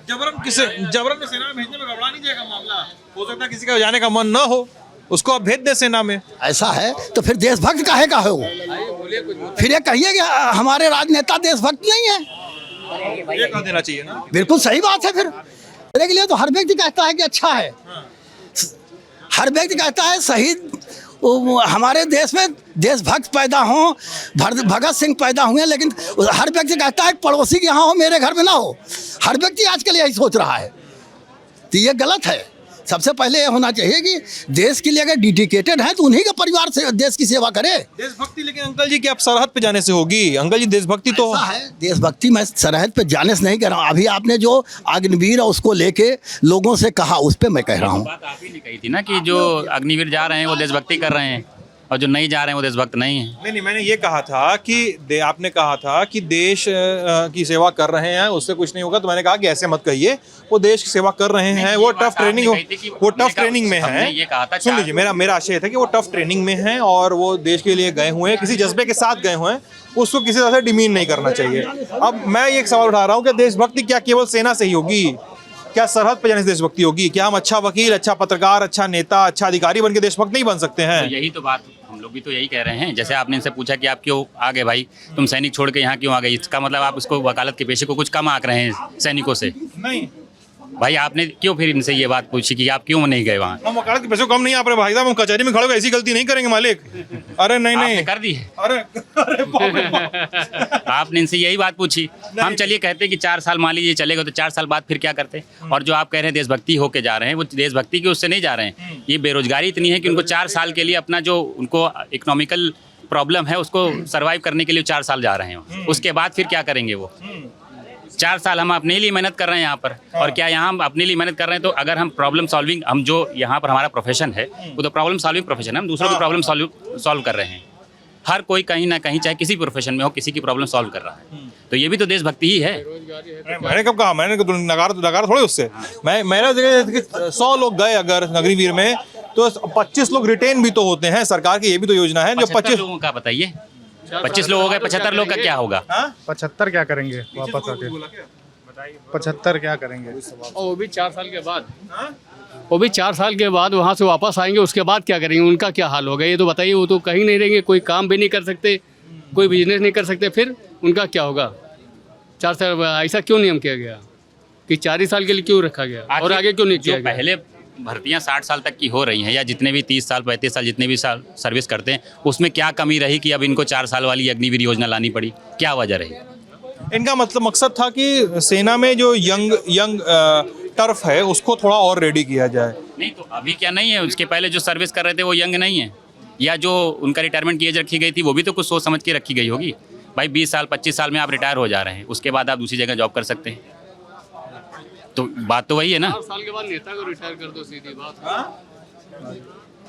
जबरन सेना में भेजने में घबरा नहीं जाएगा मामला। हो सकता है किसी का जाने का मन न हो, उसको आप भेज दे सेना में। ऐसा है तो फिर देशभक्त काहे का है वो? फिर ये कहिए कि हमारे राजनेता देशभक्त नहीं है, ये कह देना चाहिए ना। बिल्कुल सही बात है। फिर के लिए तो हर व्यक्ति कहता है कि अच्छा है, हर व्यक्ति कहता है शहीद हमारे देश में देशभक्त पैदा हों, भगत सिंह पैदा हुए, लेकिन हर व्यक्ति कहता है पड़ोसी के यहाँ हो, मेरे घर में ना हो। हर व्यक्ति आजकल यही सोच रहा है, तो ये गलत है। सबसे पहले ये होना चाहिए कि देश के लिए अगर डेडिकेटेड है तो उन्हीं के परिवार से देश की सेवा करे। देशभक्ति लेकिन अंकल जी कि आप सरहद पे जाने से होगी? अंकल जी देशभक्ति तो है, देशभक्ति मैं सरहद पे जाने से नहीं कह रहा हूँ। अभी आपने जो अग्निवीर है उसको लेके लोगों से कहा, उस पे मैं कह रहा हूँ। बात आप ही ने कही थी ना कि जो अग्निवीर जा रहे हैं वो देशभक्ति कर रहे हैं और जो नहीं जा रहे हैं वो देशभक्त नहीं है। नहीं, मैंने ये कहा था कि आपने कहा था कि देश की सेवा कर रहे हैं उससे कुछ नहीं होगा, तो मैंने कहा कि ऐसे मत कहिए, वो देश की सेवा कर रहे हैं, वो टफ ट्रेनिंग में है। सुन लीजिए, मेरा आशय था कि वो टफ ट्रेनिंग में है और वो देश के लिए गए हुए हैं, किसी जज्बे के साथ गए हुए हैं, उसको किसी तरह से डिमीन नहीं करना चाहिए। अब मैं ये एक सवाल उठा रहा हूँ कि देशभक्ति क्या केवल सेना से ही होगी? क्या सरहद पर जाने से देशभक्ति होगी? क्या हम अच्छा वकील, अच्छा पत्रकार, अच्छा नेता, अच्छा अधिकारी बन के देशभक्त नहीं बन सकते हैं? तो यही तो बात हम लोग भी तो यही कह रहे हैं। जैसे आपने इनसे पूछा कि आप क्यों आ गए भाई, तुम सैनिक छोड़ के यहाँ क्यों आ गए, इसका मतलब आप उसको वकालत के पेशे को कुछ कम आंक रहे हैं सैनिकों से। नहीं भाई, आपने क्यों फिर इनसे ये बात पूछी कि आप क्यों नहीं गए वहाँ? हम वकालत के पैसे कम नहीं आप रहे भाई साहब, हम कचहरी में खड़े होकर ऐसी गलती नहीं करेंगे मालिक। अरे नहीं कर दी है। अरे आपने इनसे यही बात पूछी। हम चलिए कहते हैं कि 4 साल मान लीजिए चलेगा, तो 4 साल बाद फिर क्या करते? और जो आप कह रहे हैं देशभक्ति होके जा रहे हैं, वो देशभक्ति के उससे नहीं जा रहे हैं। ये बेरोजगारी इतनी है कि उनको 4 साल के लिए अपना जो उनको इकोनॉमिकल प्रॉब्लम है उसको सर्वाइव करने के लिए 4 साल जा रहे हैं। उसके बाद फिर क्या करेंगे वो? 4 साल हम अपने लिए मेहनत कर रहे हैं यहाँ पर, और क्या यहाँ हम अपने लिए मेहनत कर रहे हैं? तो अगर हम प्रॉब्लम सॉल्विंग, हम जो यहाँ पर हमारा प्रोफेशन है वो तो प्रॉब्लम सॉल्विंग प्रोफेशन है, हम दूसरों की प्रॉब्लम सॉल्व कर रहे हैं। हर कोई कहीं ना कहीं, चाहे किसी प्रोफेशन में हो, किसी की प्रॉब्लम सॉल्व कर रहा है, तो ये भी तो देशभक्ति ही है। मैंने कब कहा? मैंने नगार थोड़े उससे। मेरा 100 लोग गए अगर अग्निवीर में तो 25 लोग रिटेन भी तो होते हैं। सरकार की ये भी तो योजना है। जो 25 लोगों का बताइए, 25 लोग हो गए, 75 लोग का क्या होगा? 75 क्या करेंगे वापस आके? 75 क्या करेंगे? वो भी 4 साल के बाद, वो भी 4 साल के बाद वहाँ से वापस आएंगे, उसके बाद क्या करेंगे? उनका क्या हाल होगा ये तो बताइए। वो तो कहीं नहीं रहेंगे, कोई काम भी नहीं कर सकते, कोई बिजनेस नहीं कर सकते, फिर उनका क्या होगा? 4 साल ऐसा क्यों नियम किया गया कि 4 ही साल के लिए क्यों रखा गया और आगे क्यों नहीं किया गया? पहले भर्तियां 60 साल तक की हो रही हैं, या जितने भी 30 साल 35 साल जितने भी साल सर्विस करते हैं, उसमें क्या कमी रही कि अब इनको 4 साल वाली अग्निवीर योजना लानी पड़ी? क्या वजह रही? इनका मतलब मकसद था कि सेना में जो यंग टर्फ है उसको थोड़ा और रेडी किया जाए। नहीं तो अभी क्या नहीं है? उसके पहले जो सर्विस कर रहे थे वो यंग नहीं है, या जो उनका रिटायरमेंट की एज रखी गई थी वो भी तो कुछ सोच समझ के रखी गई होगी। भाई 20 साल 25 साल में आप रिटायर हो जा रहे हैं, उसके बाद आप दूसरी जगह जॉब कर सकते हैं, तो बात तो वही है ना। 4 साल के बाद नेता को रिटायर कर दो, सीधी बात।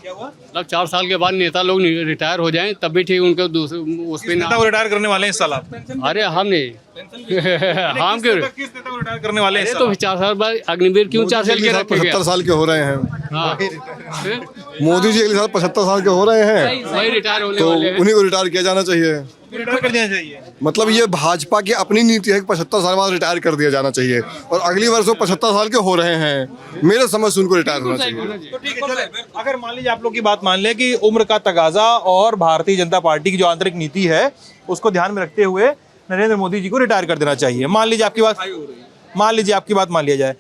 क्या हुआ? मतलब 4 साल के बाद नेता लोग रिटायर हो जाएं तब भी ठीक, उनको दूसरे उस पे नेता को रिटायर करने वाले हैं इस साल आप? अरे हम नहीं हम क्यों? किस नेता को रिटायर करने वाले हैं? तो 4 साल बाद अग्निवीर क्यों 4 साल के रखे गए? 75 साल के हो रहे हैं। हाँ, मोदी जी अगले साल 75 साल के हो रहे हैं, वही रिटायर होने तो वाले हैं। उन्हीं को रिटायर किया जाना चाहिए। रिटायर कर देना चाहिए। मतलब ये भाजपा की अपनी नीति है कि 75 साल बाद रिटायर कर दिया जाना चाहिए, और अगली वर्ष वो 75 साल के हो रहे हैं। मेरे समझ से उनको रिटायर होना चाहिए। तो ठीक है, चलो अगर मान लीजिए आप लोग की बात मान लें कि उम्र का तगाजा और भारतीय जनता पार्टी की जो आंतरिक नीति है उसको ध्यान में रखते हुए नरेंद्र मोदी जी को रिटायर कर देना चाहिए। मान लीजिए आपकी बात मान लिया जाए,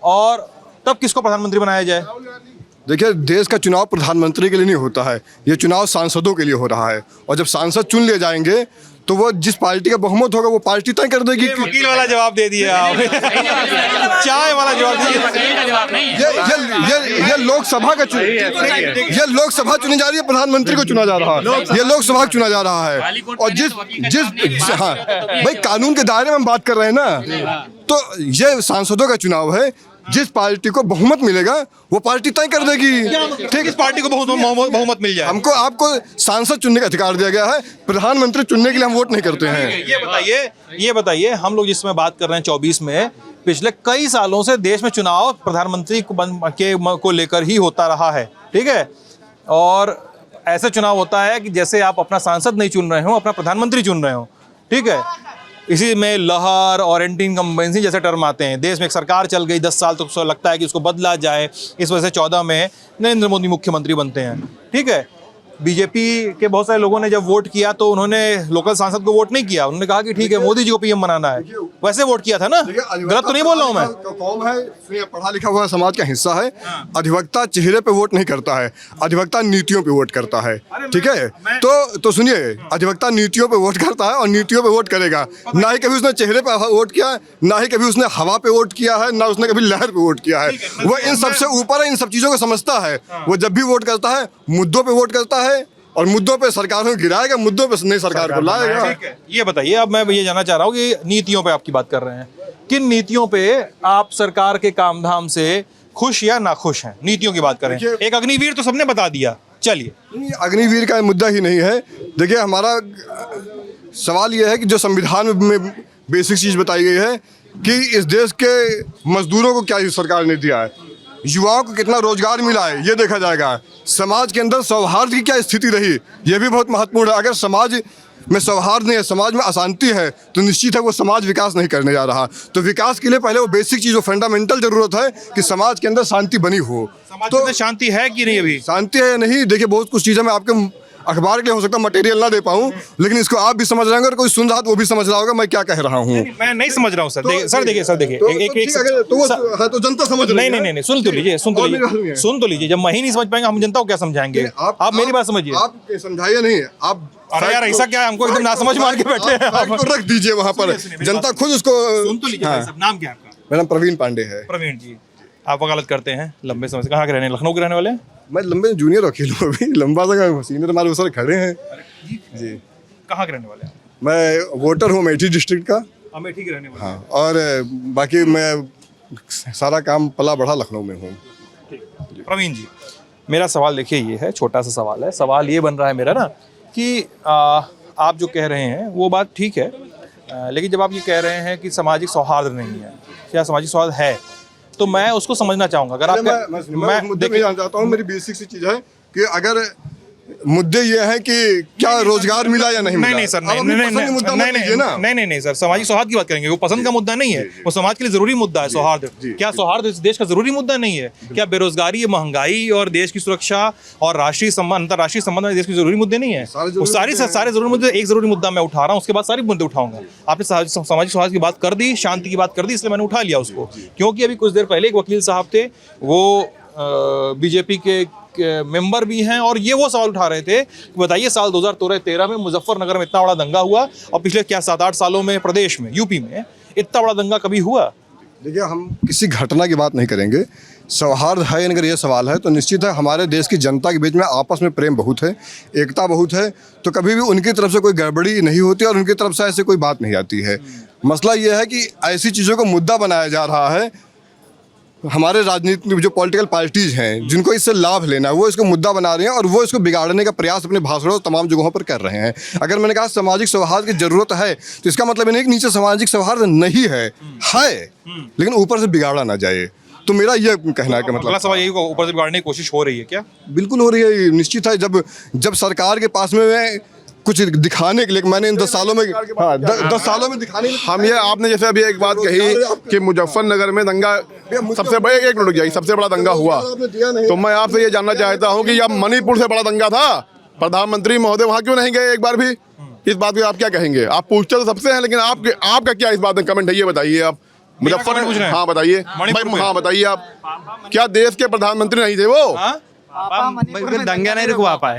और तब किसको प्रधानमंत्री बनाया जाए? देखिए, देश का चुनाव प्रधानमंत्री के लिए नहीं होता है, ये चुनाव सांसदों के लिए हो रहा है, और जब सांसद चुन लिए जाएंगे तो वो जिस पार्टी का बहुमत होगा वो पार्टी तय कर देगी। वकील वाला जवाब दे दिया आपने, चाय वाला जवाब ये लोकसभा का ये लोकसभा चुनी जा रही है, प्रधानमंत्री को चुना जा रहा है, ये लोकसभा चुना जा रहा है। और जिस हाँ भाई, कानून के दायरे में हम बात कर रहे हैं ना, तो ये सांसदों का चुनाव है, जिस पार्टी को बहुमत मिलेगा वो पार्टी तय कर देगी। ठीक, इस पार्टी को बहुमत मिल जाए। हमको आपको सांसद चुनने का अधिकार दिया गया है, प्रधानमंत्री चुनने के लिए हम वोट नहीं करते हैं। ये बताइए हम लोग जिसमें बात कर रहे हैं 24 में, पिछले कई सालों से देश में चुनाव प्रधानमंत्री को लेकर ही होता रहा है, ठीक है। और ऐसे चुनाव होता है कि जैसे आप अपना सांसद नहीं चुन रहे हो, अपना प्रधानमंत्री चुन रहे हो, ठीक है। इसी में लहर और एंटी इनकम्बेंसी जैसे टर्म आते हैं। देश में एक सरकार चल गई 10 साल, तो लगता है कि उसको बदला जाए, इस वजह से 14 में नरेंद्र मोदी मुख्यमंत्री बनते हैं, ठीक है। बीजेपी के बहुत सारे लोगों ने जब वोट किया तो उन्होंने लोकल सांसद को वोट नहीं किया, उन्होंने कहा कि ठीक है मोदी जी को पीएम बनाना है, वैसे वोट किया था ना। गलत तो नहीं बोल रहा हूँ मैं। कौम है, पढ़ा लिखा हुआ समाज का हिस्सा है। अधिवक्ता चेहरे पे वोट नहीं करता है, अधिवक्ता नीतियों पे वोट करता है, ठीक है। तो सुनिए, अधिवक्ता नीतियों पे वोट करता है और नीतियों पे वोट करेगा। ना ही कभी उसने चेहरे पे वोट किया है, ना ही कभी उसने हवा पे वोट किया है, ना उसने कभी लहर पे वोट किया है। वो इन सबसे ऊपर है, इन सब चीजों को समझता है। वो जब भी वोट करता है मुद्दों पे वोट करता है, और मुद्दों पे सरकार को गिराएगा, मुद्दों पे नई सरकार को लाएगा। ठीक है, ये बताइए, अब मैं ये जानना चाह रहा हूँ कि नीतियों पे आपकी बात कर रहे हैं, किन नीतियों पे आप सरकार के काम धाम से खुश या नाखुश हैं? नीतियों की बात करें। एक अग्निवीर तो सबने बता दिया, चलिए। अग्निवीर का मुद्दा ही नहीं है। देखिए, हमारा सवाल यह है कि जो संविधान में बेसिक चीज बताई गई है कि इस देश के मजदूरों को क्या सरकार ने दिया है, युवाओं को कितना रोजगार मिला है, ये देखा जाएगा। समाज के अंदर सौहार्द की क्या स्थिति रही, ये भी बहुत महत्वपूर्ण है। अगर समाज में सौहार्द नहीं है, समाज में अशांति है, तो निश्चित है वो समाज विकास नहीं करने जा रहा। तो विकास के लिए पहले वो बेसिक चीज, वो फंडामेंटल जरूरत है कि समाज के अंदर शांति बनी हो। समाज के अंदर शांति है कि नहीं? अभी शांति है या नहीं, देखिए बहुत कुछ चीजें मैं आपके अखबार के लिए हो सकता है मटेरियल ना दे पाऊं, लेकिन इसको आप भी समझ रहे होंगे और कोई सुन रहा तो वो भी समझ रहा होगा मैं क्या कह रहा हूं। मैं नहीं समझ रहा हूं सर। देखिए तो जनता समझ रही है। नहीं, सुन तो लीजिए। जब मैं ही नहीं समझ पाएंगे हम जनता को क्या समझाएंगे? आप मेरी बात समझिए। आप समझाइए नहीं, आप अरे यार ऐसा क्या है, हमको एकदम नासमझ मान के बैठे हैं। आपको रख दीजिए वहां पर, जनता खुद उसको सुन तो लीजिए। नाम क्या है आपका? मेरा नाम प्रवीण पांडे है। प्रवीण जी, आप वकालत करते हैं लंबे समय से, कहाँ के रहने? लखनऊ के रहने वाले हैं? मैं लंबे जूनियर वकील हूँ, अभी लंबा सा सीनियर हमारे सर खड़े हैं जी। कहाँ के रहने वाले हैं? मैं वोटर हूँ अमेठी डिस्ट्रिक्ट का। अमेठी के रहने वाले? हाँ, और बाकी मैं सारा काम पला बढ़ा लखनऊ में हूँ। प्रवीण जी, मेरा सवाल देखिए ये है, छोटा सा सवाल है। सवाल ये बन रहा है मेरा ना कि आप जो कह रहे हैं वो बात ठीक है, लेकिन जब आप ये कह रहे हैं कि सामाजिक सौहार्द नहीं है या सामाजिक सौहार्द है, तो मैं उसको समझना चाहूंगा। अगर आप मैं मुद्दे में जानना चाहता हूँ, मेरी बेसिक सी चीज है कि अगर मुद्दे ये हैं कि क्या रोजगार मिला या नहीं मिला। नहीं सर, नहीं सर, सामाजिक सौहार्द की बात करेंगे। वो पसंद का मुद्दा नहीं है, वो समाज के लिए जरूरी मुद्दा है। सौहार्द, क्या सौहार्द इस देश का जरूरी मुद्दा नहीं है? क्या बेरोजगारी, महंगाई और देश की सुरक्षा और राष्ट्रीय संबंध, अंतर्राष्ट्रीय संबंध में देश के जरूरी मुद्दे नहीं है? वो सारे जरूरी मुद्दे, एक जरूरी मुद्दा मैं उठा रहा हूँ, उसके बाद सारे मुद्दे उठाऊंगा। आपने सामाजिक सौहार्द की बात कर दी, शांति की बात कर दी, इसलिए मैंने उठा लिया उसको। क्योंकि अभी कुछ देर पहले एक वकील साहब थे, वो बीजेपी के मेंबर भी हैं, और ये वो सवाल उठा रहे थे कि बताइए साल 2013 में मुजफ्फरनगर में इतना बड़ा दंगा हुआ, और पिछले क्या 7-8 सालों में प्रदेश में, यूपी में इतना बड़ा दंगा कभी हुआ? देखिए, हम किसी घटना की बात नहीं करेंगे। सौहार्द है, अगर ये सवाल है तो निश्चित है हमारे देश की जनता के बीच में आपस में प्रेम बहुत है, एकता बहुत है, तो कभी भी उनकी तरफ से कोई गड़बड़ी नहीं होती और उनकी तरफ से ऐसे कोई बात नहीं आती है। मसला ये है कि ऐसी चीज़ों को मुद्दा बनाया जा रहा है। हमारे राजनीतिक जो पॉलिटिकल पार्टीज हैं, जिनको इससे लाभ लेना है, वो इसको मुद्दा बना रहे हैं और वो इसको बिगाड़ने का प्रयास अपने भाषणों तमाम जगहों पर कर रहे हैं। अगर मैंने कहा सामाजिक सौहार्द की जरूरत है, तो इसका मतलब नहीं कि नीचे सामाजिक सौहार्द नहीं है, लेकिन ऊपर से बिगाड़ा ना जाए। तो मेरा ये कहना है कि मतलब सवाल यही, ऊपर से बिगाड़ने की कोशिश हो रही है क्या? बिल्कुल हो रही है, निश्चित है। जब सरकार के पास में कुछ दिखाने के लिए, मैंने इन 10 सालों में 10 सालों में दिखाने, हम ये आपने जैसे अभी एक बात कही कि मुजफ्फरनगर में दंगा सबसे बड़े, एक मिनट जाइए, सबसे बड़ा दंगा हुआ, तो मैं आपसे ये जानना चाहता हूँ कि अब मणिपुर से बड़ा दंगा था, प्रधानमंत्री महोदय वहाँ क्यों नहीं गए एक बार भी? इस बात पे आप क्या कहेंगे? आप पूछते तो सबसे हैं, लेकिन आपका क्या इस बात में कमेंट है, ये बताइए आप। मुजफ्फरनगर, हाँ बताइए, हाँ बताइए आप, क्या देश के प्रधानमंत्री नहीं थे वो? दंगा नहीं रुकवा पाए,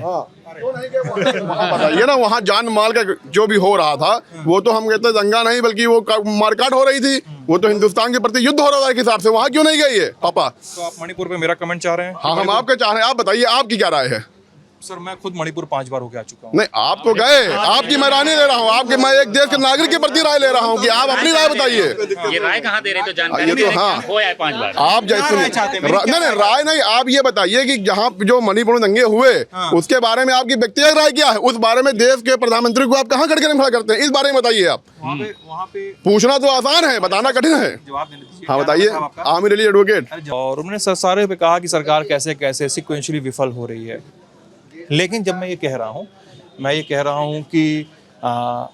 बताइए ना। वहाँ जान माल का जो भी हो रहा था, वो तो हम कहते दंगा नहीं बल्कि वो मारकाट हो रही थी, वो तो हिंदुस्तान के प्रति युद्ध हो रहा था एक हिसाब से। वहाँ क्यों नहीं गए ये पापा? तो आप मणिपुर पे मेरा कमेंट चाह रहे हैं? हाँ, हम आपका चाह रहे हैं, आप बताइए आपकी क्या राय है? सर मैं खुद मणिपुर 5 बार होके आ चुका हूँ। नहीं, आप तो गए, आपकी मैं राय नहीं ले रहा हूँ, आपके मैं एक देश के नागरिक के प्रति राय ले रहा हूँ कि आप अपनी राय बताइए। ये राय कहाँ दे रहे तो जानकारी ये तो हाँ, हो आए 5 बार आप जैसे नहीं राय नहीं, आप ये बताइए कि जहाँ जो मणिपुर में दंगे हुए उसके बारे में आपकी व्यक्तिगत राय क्या है, उस बारे में देश के प्रधानमंत्री को आप कहाँ खड़े खड़ा करते हैं, इस बारे में बताइए। आप वहाँ पे पूछना तो आसान है, बताना कठिन है। हाँ बताइए। आमिर अली एडवोकेट। और उन्होंने सारे पे कहा कि सरकार कैसे कैसे सिक्वेंशली विफल हो रही है, लेकिन जब मैं ये कह रहा हूँ कि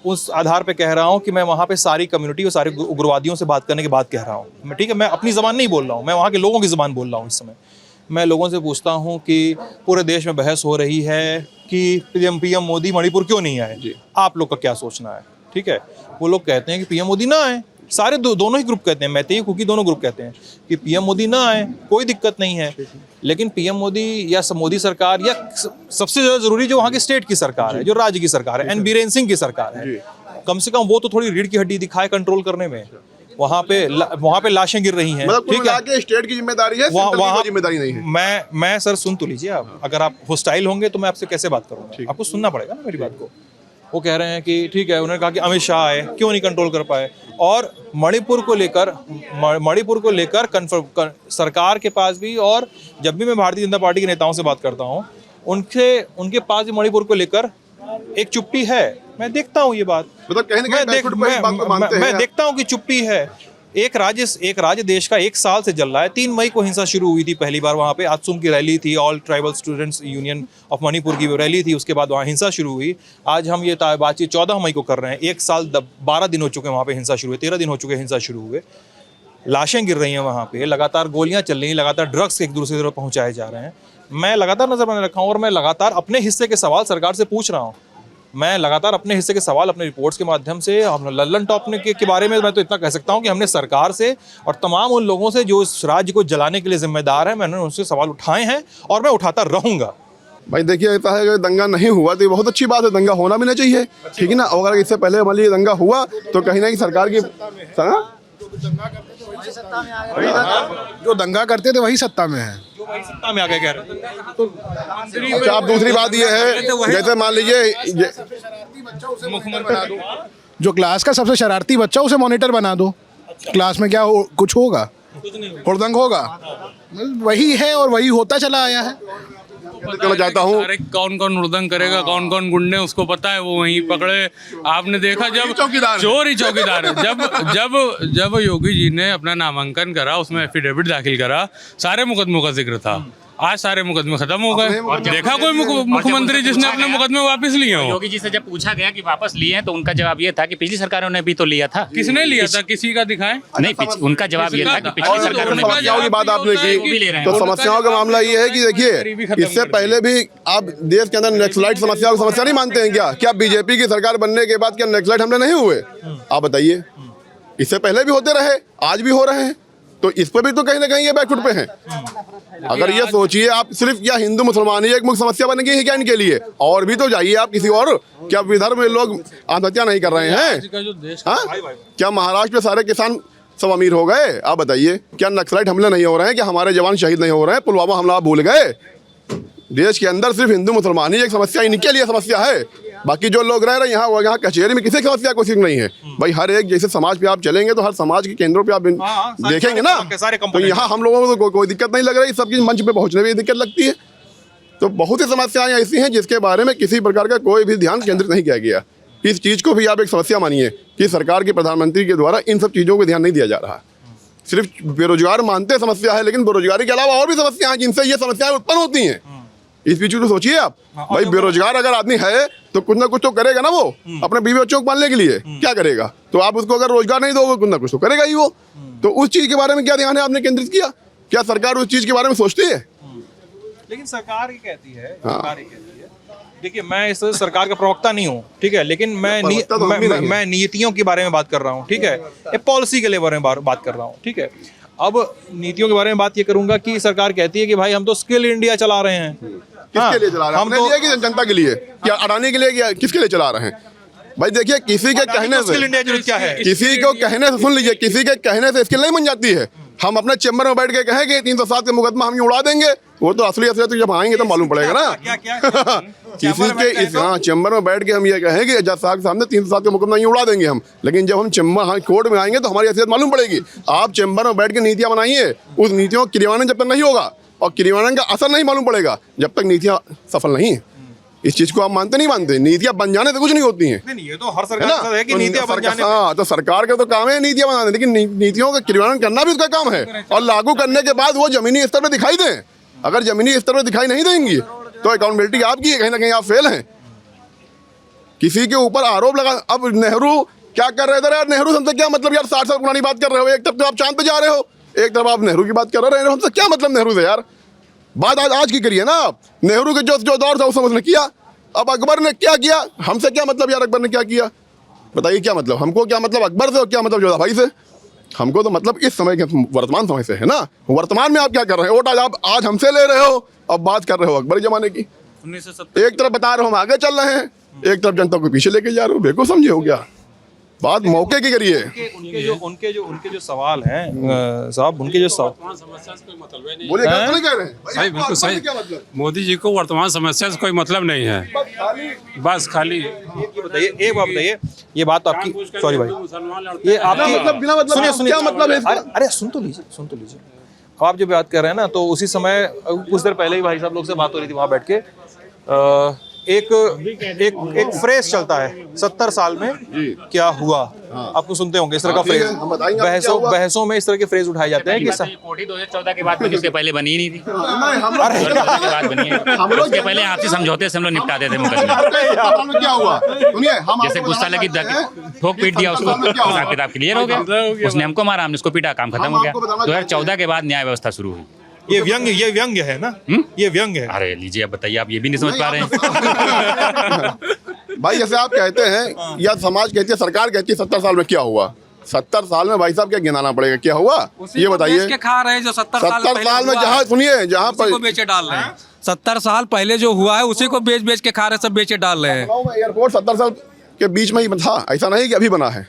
उस आधार पे कह रहा हूँ कि मैं वहाँ पे सारी कम्युनिटी और सारे उग्रवादियों से बात करने के बाद कह रहा हूँ मैं, ठीक है, मैं अपनी ज़बान नहीं बोल रहा हूँ, मैं वहाँ के लोगों की ज़बान बोल रहा हूँ। इस समय मैं लोगों से पूछता हूँ कि पूरे देश में बहस हो रही है कि पीएम मोदी मणिपुर क्यों नहीं आए, आप लोग का क्या सोचना है, ठीक है। वो लोग कहते हैं कि पीएम मोदी ना आए, सारे दोनों ही ग्रुप कहते हैं, मैतेई कुकी दोनों ग्रुप कहते हैं कि पीएम मोदी ना आए, कोई दिक्कत नहीं है। लेकिन पीएम मोदी या मोदी सरकार या सबसे ज़्यादा जरूरी जो वहाँ की स्टेट की सरकार है, जो राज्य की सरकार है, एन बीरेन सिंह की सरकार है, कम से कम वो तो थोड़ी रीढ़ की हड्डी दिखाए कंट्रोल करने में। वहाँ पे लाशें गिर रही हैं, ठीक है, स्टेट की जिम्मेदारी है, वहाँ जिम्मेदारी नहीं है। मैं सर सुन तो लीजिए आप, अगर आप होस्टाइल होंगे तो मैं आपसे कैसे बात करूँगा, आपको सुनना पड़ेगा ना मेरी बात को। वो कह रहे हैं कि ठीक है, उन्होंने कहा कि अमित शाह आए, क्यों नहीं कंट्रोल कर पाए। और मणिपुर को लेकर सरकार के पास भी, और जब भी मैं भारतीय जनता पार्टी के नेताओं से बात करता हूँ उनके पास भी मणिपुर को लेकर एक चुप्पी है। मैं देखता हूँ ये बात, मतलब मैं देखता हूँ कि चुप्पी है। एक राज्य देश का 1 साल से जल रहा है। 3 मई को हिंसा शुरू हुई थी पहली बार, वहाँ पे आत्सुम की रैली थी, all tribal students union of Manipur की रैली थी, उसके बाद वहाँ हिंसा शुरू हुई। आज हम ये बातचीत 14 मई को कर रहे हैं, 1 साल 12 दिन हो चुके हैं वहाँ पे हिंसा शुरू हुए, 13 दिन हो चुके हैं हिंसा शुरू हुए। लाशें गिर रही हैं वहाँ पे, लगातार गोलियाँ चल रही हैं, लगातार ड्रग्स एक दूसरे की तरफ पहुँचाए जा रहे हैं। मैं लगातार नजर बना रखा हूँ और मैं लगातार अपने हिस्से के सवाल सरकार से पूछ रहा हूँ। मैं लगातार अपने हिस्से के सवाल अपने रिपोर्ट्स के माध्यम से, हम लल्लन टॉप के बारे में मैं तो इतना कह सकता हूं कि हमने सरकार से और तमाम उन लोगों से जो इस राज्य को जलाने के लिए जिम्मेदार हैं, मैंने उनसे सवाल उठाए हैं और मैं उठाता रहूंगा। भाई देखिए, ऐसा है कि दंगा नहीं हुआ तो ये बहुत अच्छी बात है, दंगा होना भी नहीं चाहिए, ठीक है ना। अगर इससे पहले मान लीजिए दंगा हुआ तो कहीं ना कहीं सरकार की जो दंगा करते थे वही सत्ता में है, सत्ता में आ गए कह रहे। तो अच्छा, आप दूसरी बात ये है, जैसे मान लीजिए जो क्लास का सबसे शरारती बच्चा उसे मॉनिटर बना दो, क्लास में क्या कुछ होगा, हुड़दंग होगा, वही है और वही होता चला आया है। चाहता हूँ कौन कौन हुड़दंग करेगा, कौन कौन गुंडे, उसको पता है, वो वहीं पकड़े। आपने देखा जब चोर ही चौकीदार है। जब योगी जी ने अपना नामांकन करा, उसमें एफिडेविट दाखिल करा, सारे मुकदमों का जिक्र था। आज सारे मुकदमे खत्म हो गए। देखा कोई मुख्यमंत्री जिसने अपने मुकदमे वापस लिए हो? योगी जी से जब पूछा गया कि वापस लिए हैं तो उनका जवाब ये था कि पिछली सरकारों ने भी तो लिया था। किसने लिया था, किसी का दिखाएं? नहीं, उनका जवाब ये था कि पिछली सरकारों ने। समस्याओं की बात आपने की, तो समस्याओं का मामला ये है कि देखिए, इससे पहले भी आप देश के अंदर नक्सलाइट समस्या को समस्या नहीं मानते हैं क्या? क्या बीजेपी की सरकार बनने के बाद क्या नक्सलाइट हमले नहीं हुए? आप बताइए। इससे पहले भी होते रहे, आज भी हो रहे हैं, तो इस पर भी तो कहीं ना कहीं ये बैकफुट पे हैं। अगर ये सोचिए आप, सिर्फ क्या हिंदू मुसलमान ही एक मुख्य समस्या बन गई है क्या इनके लिए? और भी तो जाइए आप किसी और, क्या विदर्भ में लोग आत्महत्या नहीं कर रहे हैं? हाँ, क्या महाराष्ट्र में सारे किसान सब अमीर हो गए? आप बताइए। क्या नक्सलाइट हमले नहीं हो रहे हैं? क्या हमारे जवान शहीद नहीं हो रहे हैं? पुलवामा हमला भूल गए? देश के अंदर सिर्फ हिंदू मुसलमान ही एक समस्या, इनके लिए समस्या है। बाकी जो लोग रह रहे हैं यहाँ कचहरी में किसी समस्या कोई नहीं है। भाई हर एक जैसे समाज पे आप चलेंगे तो हर समाज के केंद्रों पे आप देखेंगे ना, तो यहाँ हम लोगों को कोई दिक्कत नहीं लग रही, सबकी मंच पे पहुँचने में दिक्कत लगती है। तो बहुत सी समस्याएं ऐसी हैं जिसके बारे में किसी प्रकार का कोई भी ध्यान केंद्रित नहीं किया गया। इस चीज़ को भी आप एक समस्या मानिए कि सरकार के प्रधानमंत्री के द्वारा इन सब चीज़ों को ध्यान नहीं दिया जा रहा। सिर्फ बेरोजगार मानते समस्या है, लेकिन बेरोजगारी के अलावा और भी समस्या हैं जिनसे ये समस्याएं उत्पन्न होती हैं। इस बीच को सोचिए आप, भाई बेरोजगार अगर आदमी है तो कुछ ना कुछ तो करेगा ना, वो अपने बीवी बच्चों को पालने के लिए क्या करेगा? तो आप उसको अगर रोजगार नहीं दोगे कुछ ना कुछ तो करेगा ही वो। तो उस चीज के बारे में क्या ध्यान है आपने केंद्रित किया? क्या सरकार उस चीज के बारे में सोचती है? लेकिन सरकार ही कहती है, देखिए मैं इस सरकार का प्रवक्ता नहीं हूँ, ठीक है, लेकिन मैं नीतियों के बारे में बात कर रहा हूँ, ठीक है, पॉलिसी के बारे में बात कर रहा हूँ, ठीक है। अब नीतियों के बारे में बात ये करूंगा कि सरकार कहती है कि भाई हम तो स्किल इंडिया चला रहे हैं। किसके लिए चला रहे हैं? हम तो कि जनता के लिए, क्या अडानी के लिए, क्या किसके लिए चला रहे हैं? भाई देखिए, किसी के कहने से, स्किल इंडिया क्या है? किसी को कहने से, सुन लीजिए, किसी के कहने से स्किल नहीं बन जाती है। हम अपने चैम्बर में बैठ के कहें कि 307 के मुकदमा हम ही उड़ा देंगे, वो तो असलियत तो जब आएंगे तो मालूम पड़ेगा ना। किसी के इस चैम्बर में बैठ के हम ये कहें कि जज साहब के सामने 307 के मुकदमा ही उड़ा देंगे हम, लेकिन जब हम चैम्बर कोर्ट में आएंगे तो हमारी असलियत मालूम पड़ेगी। आप चैम्बर में बैठ के नीतियाँ बनाइए, उस नीतियों का क्रियान्वयन जब तक नहीं होगा और क्रियान्वयन का असर नहीं मालूम पड़ेगा जब तक नीतियाँ सफल नहीं है। इस चीज को आप मानते नहीं मानते? नीतियां बन जाने से कुछ नहीं होती हैं। नहीं, ये तो हर सरकार है कि नीतियां बन जाने। हाँ, तो सरकार का तो काम है नीतियां बनाने, लेकिन नीतियों का क्रियान्वयन करना भी उसका काम है और लागू करने के बाद वो जमीनी स्तर पर दिखाई दें। अगर जमीनी स्तर पर दिखाई नहीं देंगी तो अकाउंटेबिलिटी आपकी है, कहीं ना कहीं आप फेल हैं। किसी के ऊपर आरोप लगा, अब नेहरू क्या कर रहे थे यार? नेहरू से हमसे क्या मतलब यार? 60 साल पुरानी बात कर रहे हो, एक तरफ तो आप चांद पे जा रहे हो, एक तरफ आप नेहरू की बात कर रहे हो। हमसे क्या मतलब नेहरू से यार? बात आज की करिए ना आप। नेहरू के जो दौर था उस समय उसने किया, अब अकबर ने क्या किया? हमसे क्या मतलब यार अकबर ने क्या किया? बताइए क्या मतलब? हमको क्या मतलब अकबर से और क्या मतलब जोधा भाई से? हमको तो मतलब इस समय के वर्तमान समय से है ना। वर्तमान में आप क्या कर रहे हो? वोट आप आज हमसे ले रहे हो, अब बात कर रहे हो अकबर जमाने की। 1970 एक तरफ बता रहे हो हम आगे चल रहे हैं, एक तरफ जनता को पीछे लेके जा रहे हो। बेवकूफ समझे हो क्या? बात मौके की करिए। उनके जो सवाल हैं साहब, उनके जो सवाल बोलिए क्या कह रहे हैं? सही, बिल्कुल सही। मोदी जी को वर्तमान समस्या से कोई मतलब नहीं है, बस खाली बताइए। एक बात बताइए, ये बात तो आपकी, सॉरी भाई, ये आपकी मतलब बिना मतलब सुनिए क्या मतलब है? अरे सुन तो लीजिए। अब आप जो बात कर रहे हैं ना, तो उसी समय कुछ देर पहले ही भाई साहब लोग से बात हो रही थी वहां बैठ के। एक फ्रेज चलता है 70 साल में क्या हुआ, आपको सुनते होंगे इस तरह का फ्रेज। बहसों में इस तरह के फ्रेज उठाए जाते हैं कि कोठी 2014 के बाद उसके पहले बनी ही नहीं थी। हम उसके पहले आपसी समझौते से हम लोग निपटाते थे मुकदमे। क्या हुआ? सुनिए, हम जैसे गुस्सा लगी ठोक पीट दिया उसको, हिसाब किताब क्लियर हो गया। उसने हमको मारा, हमने उसको पीटा, काम खत्म हो गया। 2014 के बाद न्याय व्यवस्था शुरू हुई। ये व्यंग्य है ना, ये व्यंग्य है। अरे लीजिए, अब बताइए, आप ये भी नहीं समझ पा रहे हैं। भाई जैसे आप कहते हैं या समाज कहती है, सरकार कहती है 70 साल में क्या हुआ? 70 साल में भाई साहब क्या गिनाना पड़ेगा क्या हुआ? ये बताइए। खा रहे हैं जो 70 साल में जहाँ सुनिए जहाँ पर बेचे डाल रहे हैं। 70 साल पहले जो हुआ है उसी को बेच के खा रहे, सब बेचे डाल रहे हैं। एयरपोर्ट 70 साल के बीच में ही था, ऐसा नहीं कि अभी बना है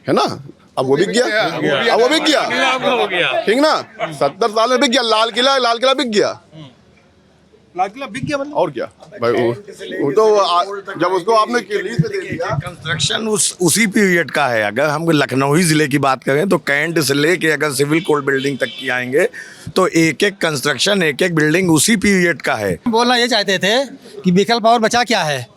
ना। अब वो बिक गया, अब वो बिक गया, ठीक ना। 70 साल में बिक गया लाल किला बिक गया। लाल किला बिक गया मतलब? और क्या भाई, वो तो जब उसको आपने लीज पे दे दिया। कंस्ट्रक्शन उसी पीरियड का है। अगर हम लखनऊ जिले की बात करें तो कैंट से लेके अगर सिविल कोर्ट बिल्डिंग तक की आएंगे तो एक एक कंस्ट्रक्शन, एक एक बिल्डिंग उसी पीरियड का है। बोलना ये चाहते थे कि विकल्प और बचा क्या है?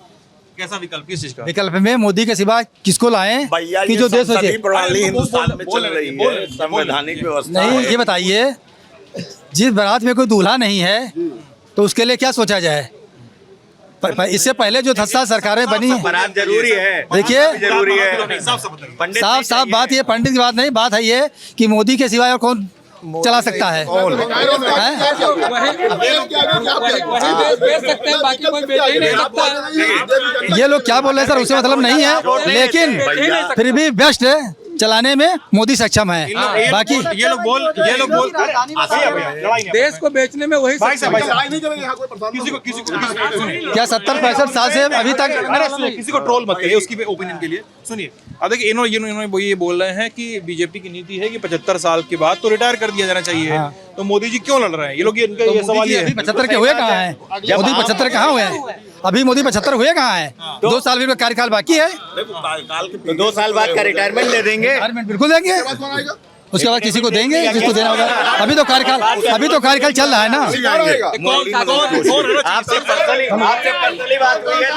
कैसा विकल्प, किस चीज का विकल्प में मोदी के सिवा किसको लाएं कि जो देश संसदीय प्रणाली हिंदुस्तान में चल रही है, संवैधानिक व्यवस्था नहीं। ये बताइए, जिस बारात में कोई दूल्हा नहीं है तो उसके लिए क्या सोचा जाए? इससे पहले जो 10 साल सरकारें बनी, बारात जरूरी है, देखिए जरूरी है। साफ बात, ये पंडित की बात नहीं, बात है ये कि मोदी के सिवाय और कौन चला सकता है? ये लोग क्या बोल रहे हैं सर, उससे मतलब नहीं है, लेकिन फिर भी बेस्ट चलाने में मोदी सक्षम है। बाकी ये लोग बोल देश को बेचने में वही क्या 70-65 साल से अभी तक? किसी को ट्रोल मत करिए उसकी ओपिनियन के लिए। सुनिए, अब देखिए, इन्होंने ये बोल रहे हैं कि बीजेपी की नीति है कि 75 साल के बाद तो रिटायर कर दिया जाना चाहिए। तो मोदी जी क्यों लड़ रहे हैं? ये लोग इनका ये सवाल ये है। 75 के हुए कहाँ हैं? मोदी 75 कहाँ हुए हैं? अभी मोदी 75 हुए कहाँ हैं? 2 साल भी कार्यकाल बाकी है। तो 2 साल बाद का रिटायरमेंट ले देंगे, बिल्कुल देंगे। उसके बाद किसी को देंगे जिसको देना होगा। अभी तो कार्यकाल चल रहा है ना। आपसे पर्सनली बात हुई है।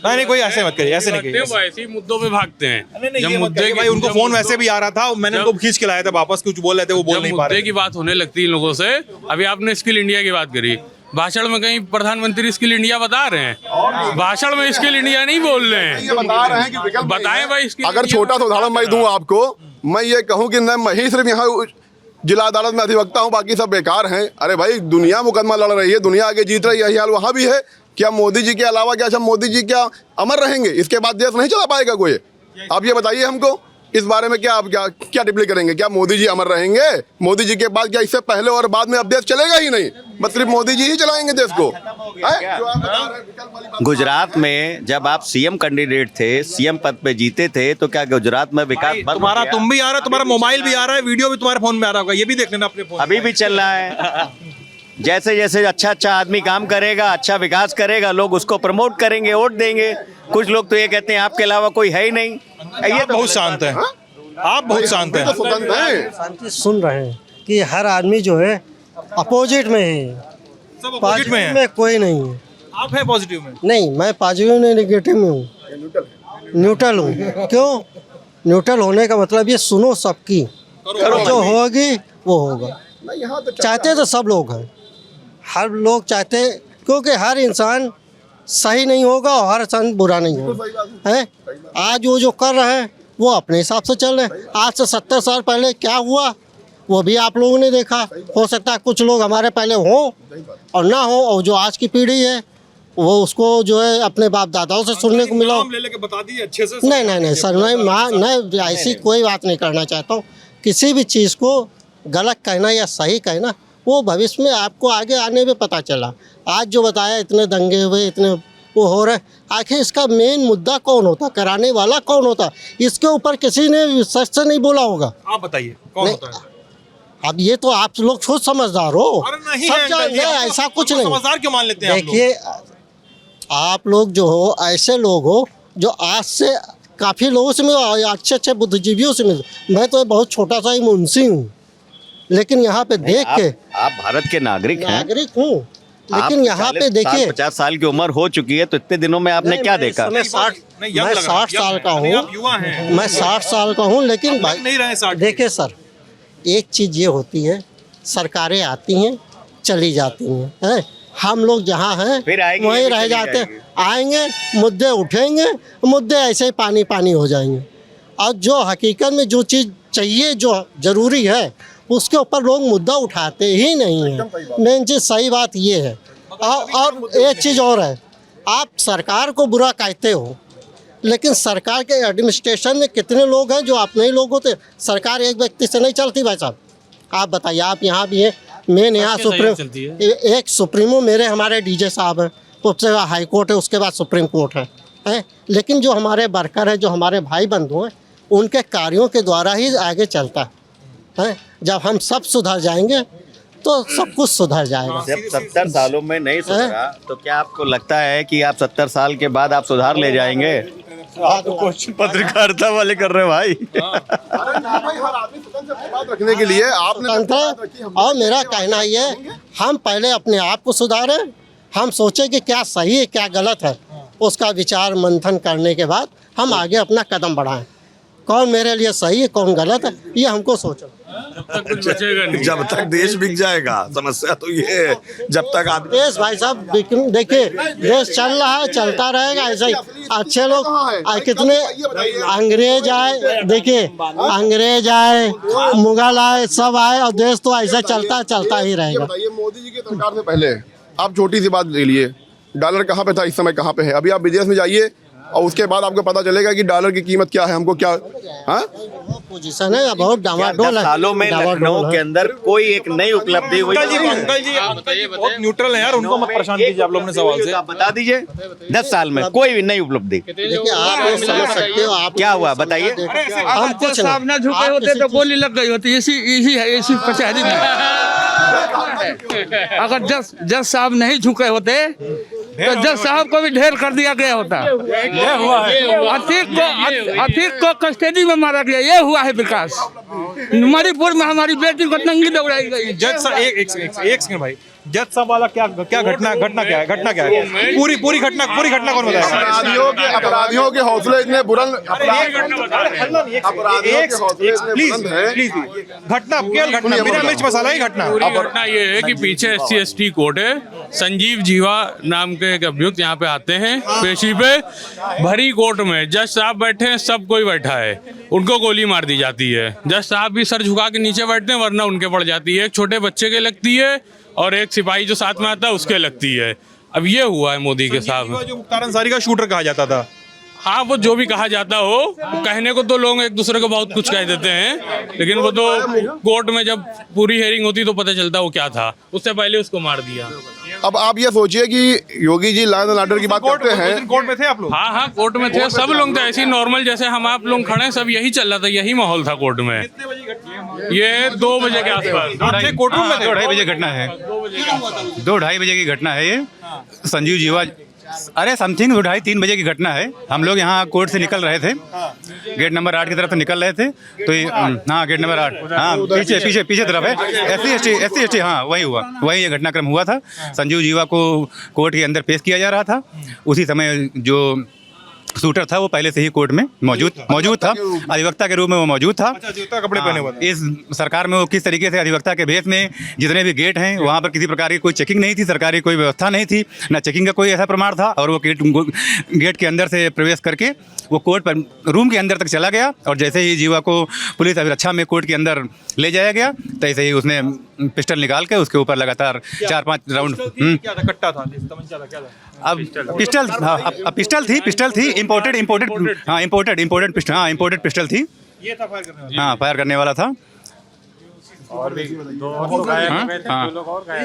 नहीं, कोई ऐसे मत करिए, ऐसे नहीं करिए। ऐसे मुद्दों में भागते हैं। जब मुद्दे भाई, उनको फोन वैसे भी आ रहा था, मैंने उनको खींच के लाया था वापस, कुछ बोल रहे थे वो बोल नहीं पा रहे। मुद्दे की बात होने लगती है इन लोगों से। अभी आपने स्किल इंडिया की बात करी, भाषण में कहीं प्रधानमंत्री स्किल इंडिया बता रहे हैं, भाषण में स्किल इंडिया नहीं बोल रहे हैं। बता रहे हैं कि विकल्प बताएं भाई। अगर छोटा सा उदाहरण मैं दूं आपको, मैं ये कहूं कि मैं ही सिर्फ यहाँ जिला अदालत में अधिवक्ता हूँ, बाकी सब बेकार हैं। अरे भाई, दुनिया मुकदमा लड़ रही है, दुनिया आगे जीत रही है, यही हाल वहाँ भी है। क्या मोदी जी के अलावा क्या मोदी जी क्या अमर रहेंगे? इसके बाद देश नहीं चला पाएगा कोई? आप ये बताइए हमको, इस बारे में क्या आप क्या टिप्पणी करेंगे? क्या मोदी जी अमर रहेंगे? मोदी जी के बाद क्या इससे पहले और बाद में अब देश चलेगा ही नहीं, बस सिर्फ मोदी जी ही चलाएंगे देश को? गुजरात में जब आप सीएम कैंडिडेट थे, सीएम पद पे जीते थे, तो क्या गुजरात में विकास तुम्हारा तुम भी आ रहा है, तुम्हारा मोबाइल भी आ रहा है, वीडियो भी तुम्हारे फोन में आ रहा होगा, ये भी देख लेना अपने फोन। अभी भी चल रहा है। जैसे जैसे अच्छा आदमी काम करेगा, अच्छा विकास करेगा, लोग उसको प्रमोट करेंगे, वोट देंगे। कुछ लोग तो ये कहते हैं आपके अलावा कोई है ही नहीं। ये बहुत शांत है, आप बहुत शांत हैं। शांति सुन रहे हैं कि हर आदमी जो है अपोजिट में है, सब अपोजिट में है, में कोई नहीं है। आप हैं पॉजिटिव में? नहीं, मैं पॉजिटिव नहीं, नेगेटिव में हूँ, न्यूट्रल हूँ। क्यों न्यूट्रल होने का मतलब ये सुनो सबकी, जो होगी वो होगा। चाहते तो सब लोग हैं, हर लोग चाहते, क्योंकि हर इंसान सही नहीं होगा और हर इंसान बुरा नहीं होगा है। आज वो जो कर रहे हैं वो अपने हिसाब से चल रहे हैं। आज से 70 साल पहले क्या हुआ वो भी आप लोगों ने देखा। हो सकता है कुछ लोग हमारे पहले हों और ना हो, और जो आज की पीढ़ी है वो उसको जो है अपने बाप दादाओं से सुनने को मिला। ले लेके बता दीजिए अच्छे से। नहीं सर, मैं ऐसी कोई बात नहीं करना चाहता हूँ। किसी भी चीज़ को गलत कहना या सही कहना वो भविष्य में आपको आगे आने में पता चला। आज जो बताया इतने दंगे हुए, इतने वो हो रहे, आखिर इसका मेन मुद्दा कौन होता, कराने वाला कौन होता? इसके ऊपर किसी ने सच से नहीं बोला होगा। आप बताइए कौन होता है? अब ये तो आप लोग खुद समझदार हो। नहीं, ऐसा कुछ नहीं। समझदार क्यों मान लेते हैं? देखिए आप लोग जो हो ऐसे लोग हो जो आज से काफ़ी लोगों से मिले, अच्छे बुद्धिजीवियों से मिले। मैं तो बहुत छोटा सा ही मुंशी हूँ, लेकिन यहाँ पे देख के आप भारत के नागरिक हूँ, लेकिन यहाँ पे देखिए 50 साल की उम्र हो चुकी है, तो इतने दिनों में आपने क्या देखा? मैं 60 साल का हूँ, मैं 60 साल का हूँ, लेकिन भाई नहीं रहे। देखिए सर, एक चीज़ ये होती है, सरकारें आती हैं चली जाती हैं, हम लोग जहाँ हैं वहीं रह जाते हैं। आएंगे मुद्दे उठेंगे, मुद्दे ऐसे ही पानी पानी हो जाएंगे। और जो हकीकत में जो चीज़ चाहिए, जो ज़रूरी है, उसके ऊपर लोग मुद्दा उठाते ही नहीं हैं। मेन चीज़ सही बात ये है। और एक चीज़ और है, आप सरकार को बुरा कहते हो, लेकिन सरकार के एडमिनिस्ट्रेशन में कितने लोग हैं जो अपने ही लोग होते। सरकार एक व्यक्ति से नहीं चलती भाई साहब। आप बताइए, आप यहाँ भी हैं, मेन यहाँ एक सुप्रीमो मेरे हमारे डीजे साहब हैं, उससे हाई कोर्ट है, उसके बाद सुप्रीम कोर्ट है। लेकिन जो हमारे वर्कर है, जो हमारे भाई बंधु हैं, उनके कार्यों के द्वारा ही आगे चलता है। जब हम सब सुधर जाएंगे तो सब कुछ सुधर जाएगा। जब 70 सालों में नहीं सुधरा तो क्या आपको लगता है कि आप 70 साल के बाद आप सुधार ले जाएंगे? आप क्वेश्चन पत्रकारिता वाले कर रहे हो भाई। बात रखने के लिए आपने, और मेरा कहना ये, हम पहले अपने आप को सुधारें, हम सोचें कि क्या सही है क्या गलत है, उसका विचार मंथन करने के बाद हम आगे अपना कदम बढ़ाएं। कौन मेरे लिए सही है कौन गलत है, ये हमको सोचो। जब तक देश बिक जाएगा, समस्या तो ये है, जब तक आप देश भाई साहब देखिए, देश चल रहा है, चलता रहेगा ऐसा ही। अच्छे लोग कितने अंग्रेज आए, देखिए अंग्रेज आए, मुगल आए, सब आए, और देश तो ऐसा चलता ही रहेगा। मोदी जी की सरकार से पहले आप छोटी सी बात ले लिए, डॉलर कहाँ पे था, इस समय कहाँ पे है? अभी आप विदेश में जाइए और उसके बाद आपको पता चलेगा कि डॉलर की कीमत क्या है। हमको क्या पोजीशन है, बहुत डामाडोल है। सालों में लखनऊ के अंदर कोई एक नई उपलब्धि हुई? अंकल जी आप बहुत न्यूट्रल है यार, उनको मत परेशान कीजिए आप लोग अपने सवाल से। आप बता दीजिए 10 साल में कोई भी नई उपलब्धि। देखिए आप समझ सकते हो, आप क्या हुआ बताइए। हम कुछ ना झुके होते तो गोली लग गई होती। इसी कचहरी में अगर जज साहब नहीं झुके होते तो जज साहब को भी ढेर कर दिया गया होता। अतीक को कस्टडी में मारा गया, ये हुआ है विकास। मणिपुर में हमारी बेटी को नंगी दौड़ाई गई। जज साहब एक सेकंड भाई, जज साहब वाला क्या घटना क्या है? पूरी घटना कौन बताएगा? अपराधियों के हौसले इतने बुलंद, प्लीज घटना बिना मिर्च मसाला ही घटना ये है कि पीछे SC/ST कोर्ट है, संजीव जीवा नाम के एक अभियुक्त यहाँ पे आते हैं पेशी पे। भरी कोर्ट में जज साहब बैठे हैं, सब कोई बैठा है, उनको गोली मार दी जाती है। जज साहब भी सर झुका के नीचे बैठते हैं, वरना उनके पड़ जाती है। एक छोटे बच्चे के लगती है और एक सिपाही जो साथ में आता है उसके लगती है। अब ये हुआ है मोदी के साथ। जो मुख्तार अंसारी का शूटर कहा जाता था, हाँ, वो जो भी कहा जाता हो, कहने को तो लोग एक दूसरे को बहुत कुछ कह देते हैं, लेकिन वो तो कोर्ट में जब पूरी हेयरिंग होती तो पता चलता वो क्या था। उससे पहले उसको मार दिया। अब आप ये सोचिए कि Yogi ji law and order की बात करते हैं, कोर्ट में थे आप लोग? हाँ हाँ, कोर्ट में थे, सब लोग थे ऐसे ही नॉर्मल, जैसे हम आप लोग खड़े हैं, सब यही चल रहा था, यही माहौल था कोर्ट में। ये 2 बजे के आसपास कोर्ट रूम में थे। 2:30 बजे घटना है, 2:30 बजे की घटना है ये। संजीव जीवा, अरे समथिंग 2:30-3 बजे की घटना है। हम लोग यहाँ कोर्ट से निकल रहे थे, गेट नंबर 8 की तरफ से निकल रहे थे, तो हाँ गेट नंबर 8, हाँ पीछे तरफ है, SC/ST, हाँ वही हुआ, वही ये घटनाक्रम हुआ था। संजीव जीवा को कोर्ट के अंदर पेश किया जा रहा था। उसी समय जो शूटर था वो पहले से ही कोर्ट में मौजूद था, अधिवक्ता के रूप में वो मौजूद था। कपड़े पहने हुए थे। इस सरकार में वो किस तरीके से अधिवक्ता के भेष में जितने भी गेट हैं वहाँ पर किसी प्रकार की कोई चेकिंग नहीं थी, सरकारी कोई व्यवस्था नहीं थी, ना चेकिंग का कोई ऐसा प्रमाण था। और वो गेट के अंदर से प्रवेश करके वो कोर्ट पर रूम के अंदर तक चला गया, और जैसे ही जीवा को पुलिस अभिरक्षा में कोर्ट के अंदर ले जाया गया, तैसे ही उसने पिस्टल निकाल के उसके ऊपर लगातार 4-5 राउंड क्या था? कट्टा था, तमंचा था, क्या था? अब पिस्टल थी इम्पोर्टेड पिस्टल थी। ये था फायर करने वाला? हाँ, फायर करने वाला था। और भी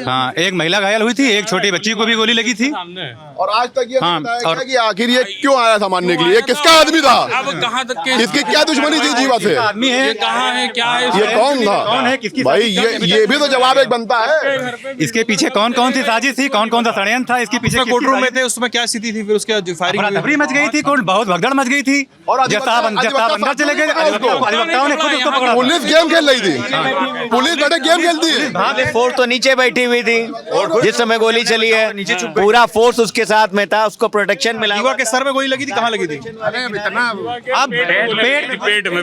हाँ, एक महिला घायल हुई थी, एक छोटी बच्ची को भी गोली लगी थी। और आज तक ये बताया गया कि आखिर ये क्यों आया था मारने के लिए, ये किसका आदमी था, अब कहाँ तक इसकी क्या दुश्मनी थी जीवा से, आदमी है, ये कहाँ है, क्या है, ये कौन था, कौन है, किसकी भाई ये भी तो जवाब एक बनता है। इसके पीछे कौन कौन सी साजिश थी, कौन कौन सा षड्यंत्र था, इसके पीछे कोर्ट रूम में थे, उसमें क्या स्थिति थी? फिर उसके बाद फायरिंग मच गई थी, बहुत भगदड़ मच गई थी, और जब साहब अंदर चले गए, अधिवक्ताओं ने खुद उसको पकड़ा। पुलिस गेम खेल रही थी, पुलिस बैठे गेम खेलती है। फोर्स तो नीचे बैठी हुई थी जिस समय गोली चली है, पूरा फोर्स उसके साथ में था, उसको प्रोटेक्शन मिला। जीवा के सर में गोली लगी थी, कहाँ लगी थी? अब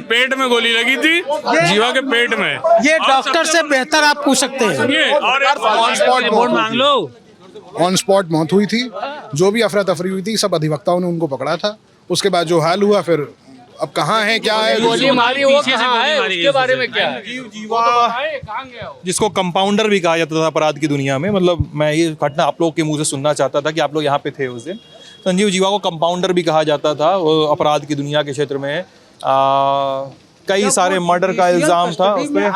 पेट में गोली लगी थी, जीवा के पेट में। ये डॉक्टर से बेहतर आप पूछ सकते हैं। ऑन स्पॉट मौत हुई थी। जो भी अफरा तफरी हुई थी, सब अधिवक्ताओं ने उनको पकड़ा था। उसके बाद जो हाल हुआ, फिर अब कहाँ है, क्या है, गोली मारी वो कहाँ है, उसके बारे में क्या है? जिसको कंपाउंडर भी कहा जाता था अपराध की दुनिया में, मतलब मैं ये घटना आप लोग के मुंह से सुनना चाहता था कि आप लोग यहाँ पे थे उस दिन। संजीव जीवा को कंपाउंडर भी कहा जाता था अपराध की दुनिया के क्षेत्र में। कई सारे मर्डर का इल्जाम था उसमें,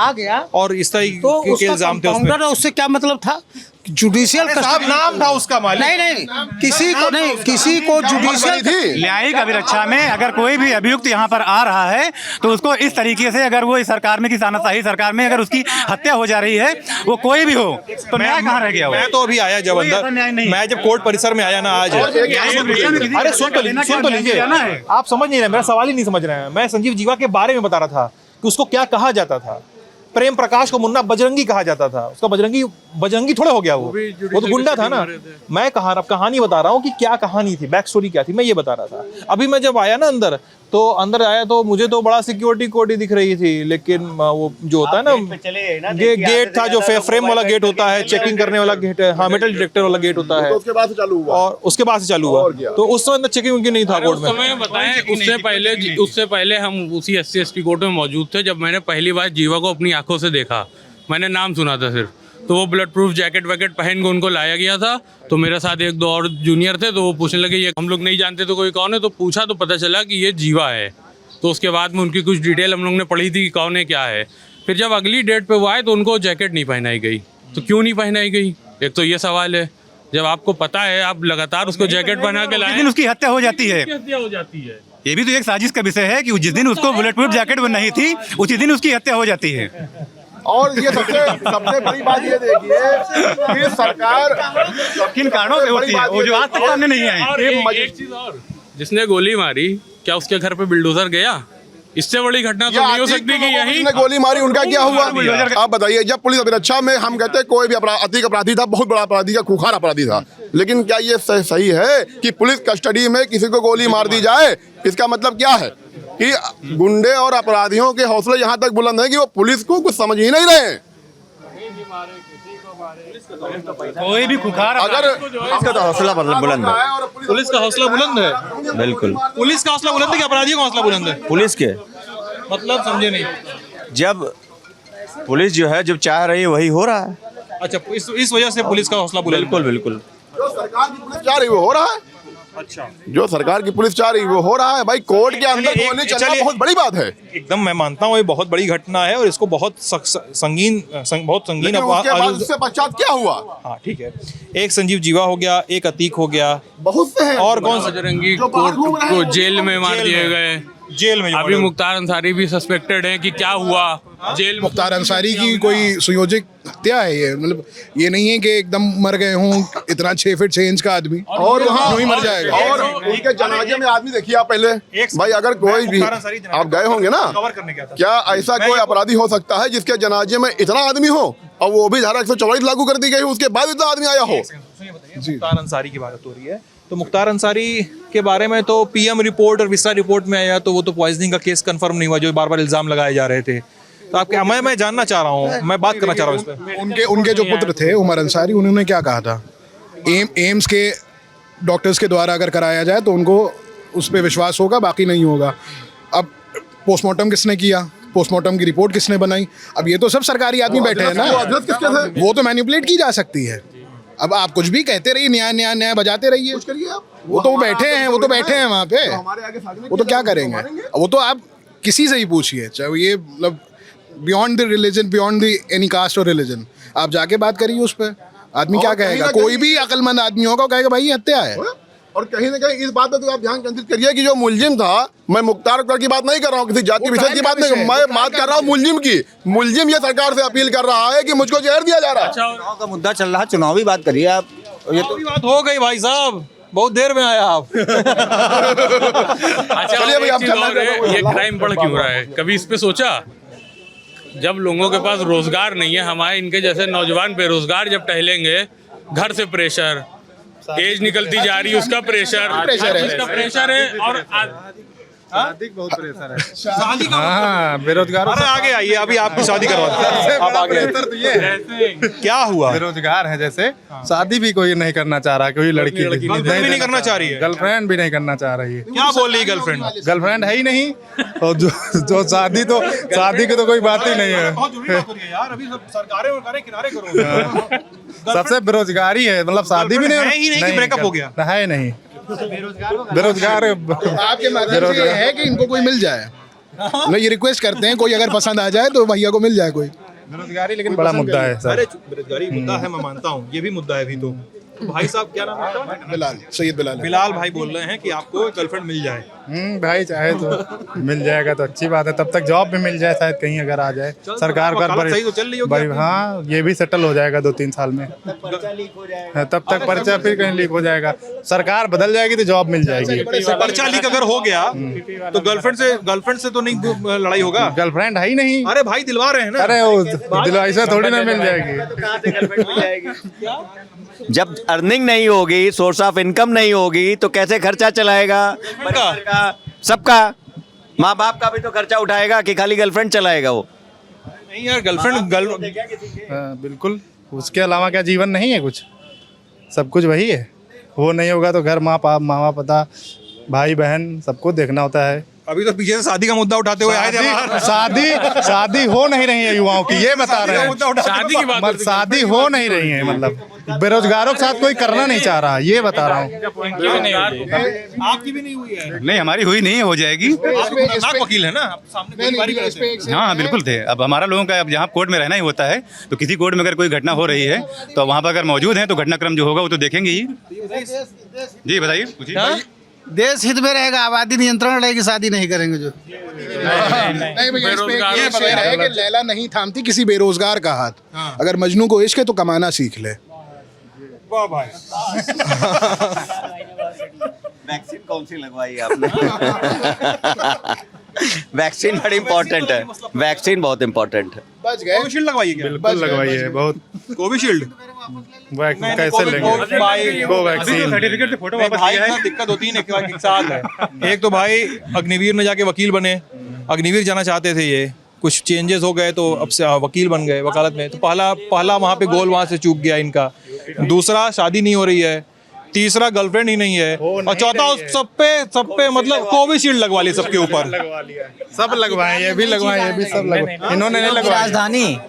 और इस तरह के इल्जाम थे उसमें। उससे क्या मतलब था? जुडिशियल नाम था उसका मालिक। नहीं, किसी को जुडिशियल न्यायिक अभिरक्षा में अगर कोई भी अभियुक्त यहाँ पर आ रहा है, तो उसको इस तरीके से, अगर वो इस सरकार में, किसी तानाशाही सरकार में अगर उसकी हत्या हो जा रही है, वो कोई भी हो, तो न्याय कहाँ रह गया? मैं तो अभी आया जब अंदर, मैं जब कोर्ट परिसर में आया ना आज, अरे सुन तो लीजिए, आप समझ नहीं रहे, मेरा सवाल ही नहीं समझ रहे हैं। मैं संजीव जीवा के बारे में बता रहा था कि उसको क्या कहा जाता था। प्रेम प्रकाश को मुन्ना बजरंगी कहा जाता था, उसका बजरंगी थोड़ा हो गया, वो तो गुंडा था ना। मैं कहानी बता रहा हूँ कि क्या कहानी थी, बैक स्टोरी क्या थी, मैं ये बता रहा था। अभी मैं जब आया ना अंदर तो मुझे तो बड़ा सिक्योरिटी दिख रही थी, लेकिन वो जो होता है ना गेट था, जो फ्रेम वाला गेट होता है, चेकिंग करने वाला गेट है, हाँ, मेटल डिटेक्टर वाला गेट होता है, उसके बाद से चालू हुआ, और उसके बाद से चालू हुआ। तो उस समय चेकिंग नहीं था कोर्ट में। उससे पहले हम उसी SC/ST कोर्ट में मौजूद थे। जब मैंने पहली बार जीवा को अपनी आंखों से देखा, मैंने नाम सुना था सिर्फ, तो वो ब्लड प्रूफ जैकेट वैकेट पहन के उनको लाया गया था। तो मेरे साथ 1-2 और जूनियर थे, तो वो पूछने लगे ये हम लोग नहीं जानते तो कोई कौन है, तो पूछा तो पता चला कि ये जीवा है। तो उसके बाद में उनकी कुछ डिटेल हम लोग ने पढ़ी थी कि कौन है, क्या है। फिर जब अगली डेट पे वो आए तो उनको जैकेट नहीं पहनाई गई। तो क्यों नहीं पहनाई गई, एक तो ये सवाल है। जब आपको पता है, आप लगातार उसको जैकेट पहना के लाए, उसकी हत्या हो जाती है। ये भी तो एक साजिश का विषय है कि जिस दिन उसको बुलेट प्रूफ जैकेट नहीं थी, उसी दिन उसकी हत्या हो जाती है। और ये सबसे बड़ी बात ये देखिए कि सरकार किन कारणों से होती है, वो जो आज तक सामने नहीं आई। एक चीज और, जिसने गोली मारी, क्या उसके घर पे बुलडोजर गया? इससे बड़ी घटना तो नहीं हो सकती कि यही गोली मारी, उनका क्या हुआ? आप बताइए। जब पुलिस अभिरक्षा में हम कहते हैं कोई भी अधिक अपराधी था, बहुत बड़ा अपराधी था, खूंखार अपराधी था, लेकिन क्या ये सही है कि पुलिस कस्टडी में किसी को गोली मार दी जाए? इसका मतलब क्या है कि गुंडे और अपराधियों के हौसले यहाँ तक बुलंद है कि वो पुलिस को कुछ समझ ही नहीं रहे हैं। कोई भी खुखार, अगर इसका तो हौसला बुलंद है, पुलिस का हौसला बुलंद है, बिल्कुल पुलिस का हौसला बुलंद है कि अपराधियों का हौसला बुलंद है? पुलिस के मतलब समझे नहीं। जब पुलिस जो है, जब चाह रही है वही हो रहा है। अच्छा, इस वजह से पुलिस का हौसला बुलंद। बिल्कुल जो सरकार की पुलिस चाह रही है वो हो रहा है। अच्छा, जो सरकार की पुलिस चाह रही है वो हो रहा है भाई। कोर्ट के अंदर गोली चलना बहुत बड़ी बात है। एकदम मैं मानता हूँ ये बहुत बड़ी घटना है और इसको बहुत संगीन उसके बाद उससे पश्चात क्या हुआ? हाँ ठीक है, एक संजीव जीवा हो गया, एक अतीक हो गया, बहुत से हैं। और कौन बजरंगी को जेल में मार दिए गए, जेल में अभी मुख्तार अंसारी भी सस्पेक्टेड है कि क्या हुआ जेल। मुख्तार अंसारी की कोई सुयोजित हत्या है ये, मतलब ये नहीं है कि एकदम मर गए हों, इतना 6 फीट 6 इंच का आदमी और वहाँ ही मर जाएगा। और उनके जनाजे में आदमी देखिए आप पहले भाई, अगर कोई भी आप गए होंगे ना, क्या ऐसा कोई अपराधी हो सकता है जिसके जनाजे में इतना आदमी हो और वो भी धारा 144 लागू कर दी गई, उसके बाद इतना आदमी आया हो? मुख्तार अंसारी की बात हो रही है, तो मुख्तार अंसारी के बारे में तो पीएम रिपोर्ट और विस्टा रिपोर्ट में आया, तो वो तो पॉइजनिंग का केस कंफर्म नहीं हुआ, जो बार बार इल्जाम लगाए जा रहे थे। तो आपके मैं जानना चाह रहा हूँ, मैं बात करना चाह रहा हूँ इस पर। उनके जो पुत्र थे उमर अंसारी, उन्होंने क्या कहा था, एम्स के डॉक्टर्स के द्वारा अगर कराया जाए तो उनको उस पर विश्वास होगा, बाकी नहीं होगा। अब पोस्टमार्टम किसने किया, पोस्टमार्टम की रिपोर्ट किसने बनाई? अब ये तो सब सरकारी आदमी बैठे हैं ना, वो तो मैनिपुलेट की जा सकती है। अब आप कुछ भी कहते रहिए, न्याय न्याय न्याय बजाते रहिए, वो तो बैठे हैं, वो तो बैठे हैं वहाँ पे, वो तो क्या करेंगे? वो तो आप किसी से ही पूछिए, चाहे ये मतलब beyond the religion, beyond the any caste और रिलीजन, आप जाके बात करिए उस पर। आदमी क्या कहेगा? कोई भी अक्लमंद आदमी होगा वो कहेगा भाई ये हत्या है। और कहीं ना कहीं इस बात पर तो आप ध्यान केंद्रित करिए कि जो मुलजिम था, मैं मुख्तार की बात नहीं कर रहा हूँ, किसी जाति विशेष की बात नहीं, मैं बात कर रहा हूँ मुलजिम की। मुलजिम ये सरकार से अपील कर रहा है कि मुझको जहर दिया जा रहा है। चुनाव का मुद्दा चल रहा है, चुनावी बात करिए आप। ये तो बात हो गई भाई साहब, बहुत देर में आया आप। अच्छा, ये क्राइम बढ़ क्यों रहा है? कभी इस पे सोचा? जब लोगों के पास रोजगार नहीं है, हमारे इनके जैसे नौजवान बेरोजगार जब टहलेंगे, घर से प्रेशर, एज निकलती जा रही है उसका प्रेशर है और बहुत प्रेशर है शादी का। हाँ, बेरोजगार। अरे आगे आइए, अभी आपकी शादी करवाते हैं। आप आगे क्या हुआ? बेरोजगार है, जैसे शादी भी कोई नहीं करना चाह रहा, कोई लड़की भी नहीं करना चाह रही है, गर्लफ्रेंड भी नहीं करना चाह रही है। क्या बोल रही है गर्लफ्रेंड? गर्लफ्रेंड है ही नहीं, और जो शादी की तो कोई बात ही नहीं है। बहुत जरूरी बात हो रही है यार, अभी सब सरकारें किनारे करो। सबसे बेरोजगारी है, मतलब शादी भी नहीं, ब्रेकअप हो गया है नहीं। बेरोजगार आपके माध्यम से है कि इनको कोई मिल जाए, मैं ये रिक्वेस्ट करते हैं, कोई अगर पसंद आ जाए तो भैया को मिल जाए कोई। बेरोजगारी लेकिन बड़ा मुद्दा है सर। अरे बेरोजगारी मुद्दा है, मैं मानता हूँ, ये भी मुद्दा है अभी तो। भाई साहब क्या नाम है? बिलाल, सैयद बिलाल। बिलाल भाई बोल रहे हैं कि आपको गर्लफ्रेंड मिल जाए। भाई चाहे तो मिल जाएगा तो अच्छी बात है, तब तक जॉब भी मिल जाए, शायद कहीं अगर आ जाए सरकार पर। सही तो चल रही होगी। हाँ, ये भी सेटल हो जाएगा 2-3 साल में, तब तक पर्चा फिर कहीं लीक हो जाएगा, सरकार बदल जाएगी तो जॉब मिल जाएगी। पर्चा लीक अगर हो गया तो गर्लफ्रेंड से तो नहीं लड़ाई होगा? गर्लफ्रेंड है ही नहीं। अरे भाई दिलवा रहे हैं ना। अरे वो दिलवाई से थोड़ी ना मिल जाएगी। जब अर्निंग नहीं होगी, सोर्स ऑफ इनकम नहीं होगी, तो कैसे खर्चा चलाएगा? सबका, माँ बाप का भी तो खर्चा उठाएगा कि खाली गर्लफ्रेंड चलाएगा वो? नहीं यार, गर्लफ्रेंड बिल्कुल, उसके अलावा क्या जीवन नहीं है कुछ? सब कुछ वही है। वो नहीं होगा तो घर मामा पता भाई बहन सबको देखना होता है। अभी तो पीछे से शादी का मुद्दा उठाते हुए आए थे। शादी हो नहीं रही है युवाओं की, ये बता रहे हैं। शादी की बात, शादी हो नहीं रही है, मतलब बेरोजगारों के साथ कोई करना नहीं चाह रहा, ये बता रहा हूँ। आपकी भी नहीं हुई है? नहीं, हमारी हुई नहीं, हो जाएगी। आप वकील है ना, सामने हाँ बिल्कुल थे। अब हमारा लोगों का अब यहाँ कोर्ट में रहना ही होता है, तो किसी कोर्ट में अगर कोई घटना हो रही है तो वहाँ पर अगर मौजूद है तो घटनाक्रम जो होगा वो तो देखेंगे ही। जी बताइए, पूछिए। देश हित में रहेगा, आबादी नियंत्रण रहेगी, शादी नहीं करेंगे जो। नहीं भैया, ये शेर है कि लैला नहीं थामती किसी बेरोजगार का हाथ, अगर मजनू को इश्क है तो कमाना सीख ले। वाह भाई। वैक्सीन कौन सी लगवाई आपने? वैक्सीन बड़ी इम्पोर्टेंट है, वैक्सीन बहुत इम्पोर्टेंट है। बच गए। कोविशील्ड लगवाइए क्या? बिल्कुल लगवाइए, बहुत। कोविशील्ड कैसे लेंगे वो वैक्सीन? सर्टिफिकेट से फोटो वापस भाई ना दिक्कत होती है, एक साथ है। एक तो भाई अग्निवीर में जाके वकील बने, अग्निवीर जाना चाहते थे, ये कुछ चेंजेस हो गए तो अब से वकील बन गए वकालत में। तो पहला वहाँ पे गोल वहाँ से चूक गया इनका। दूसरा, शादी नहीं हो रही है। तीसरा, गर्लफ्रेंड ही नहीं है। और चौथा, सब पे मतलब कोविशील्ड लगवा ली सबके ऊपर। सब लगवाए, ये भी लगवाए, ये भी सब लगवाए, इन्होंने नहीं लगवाया। राजधानी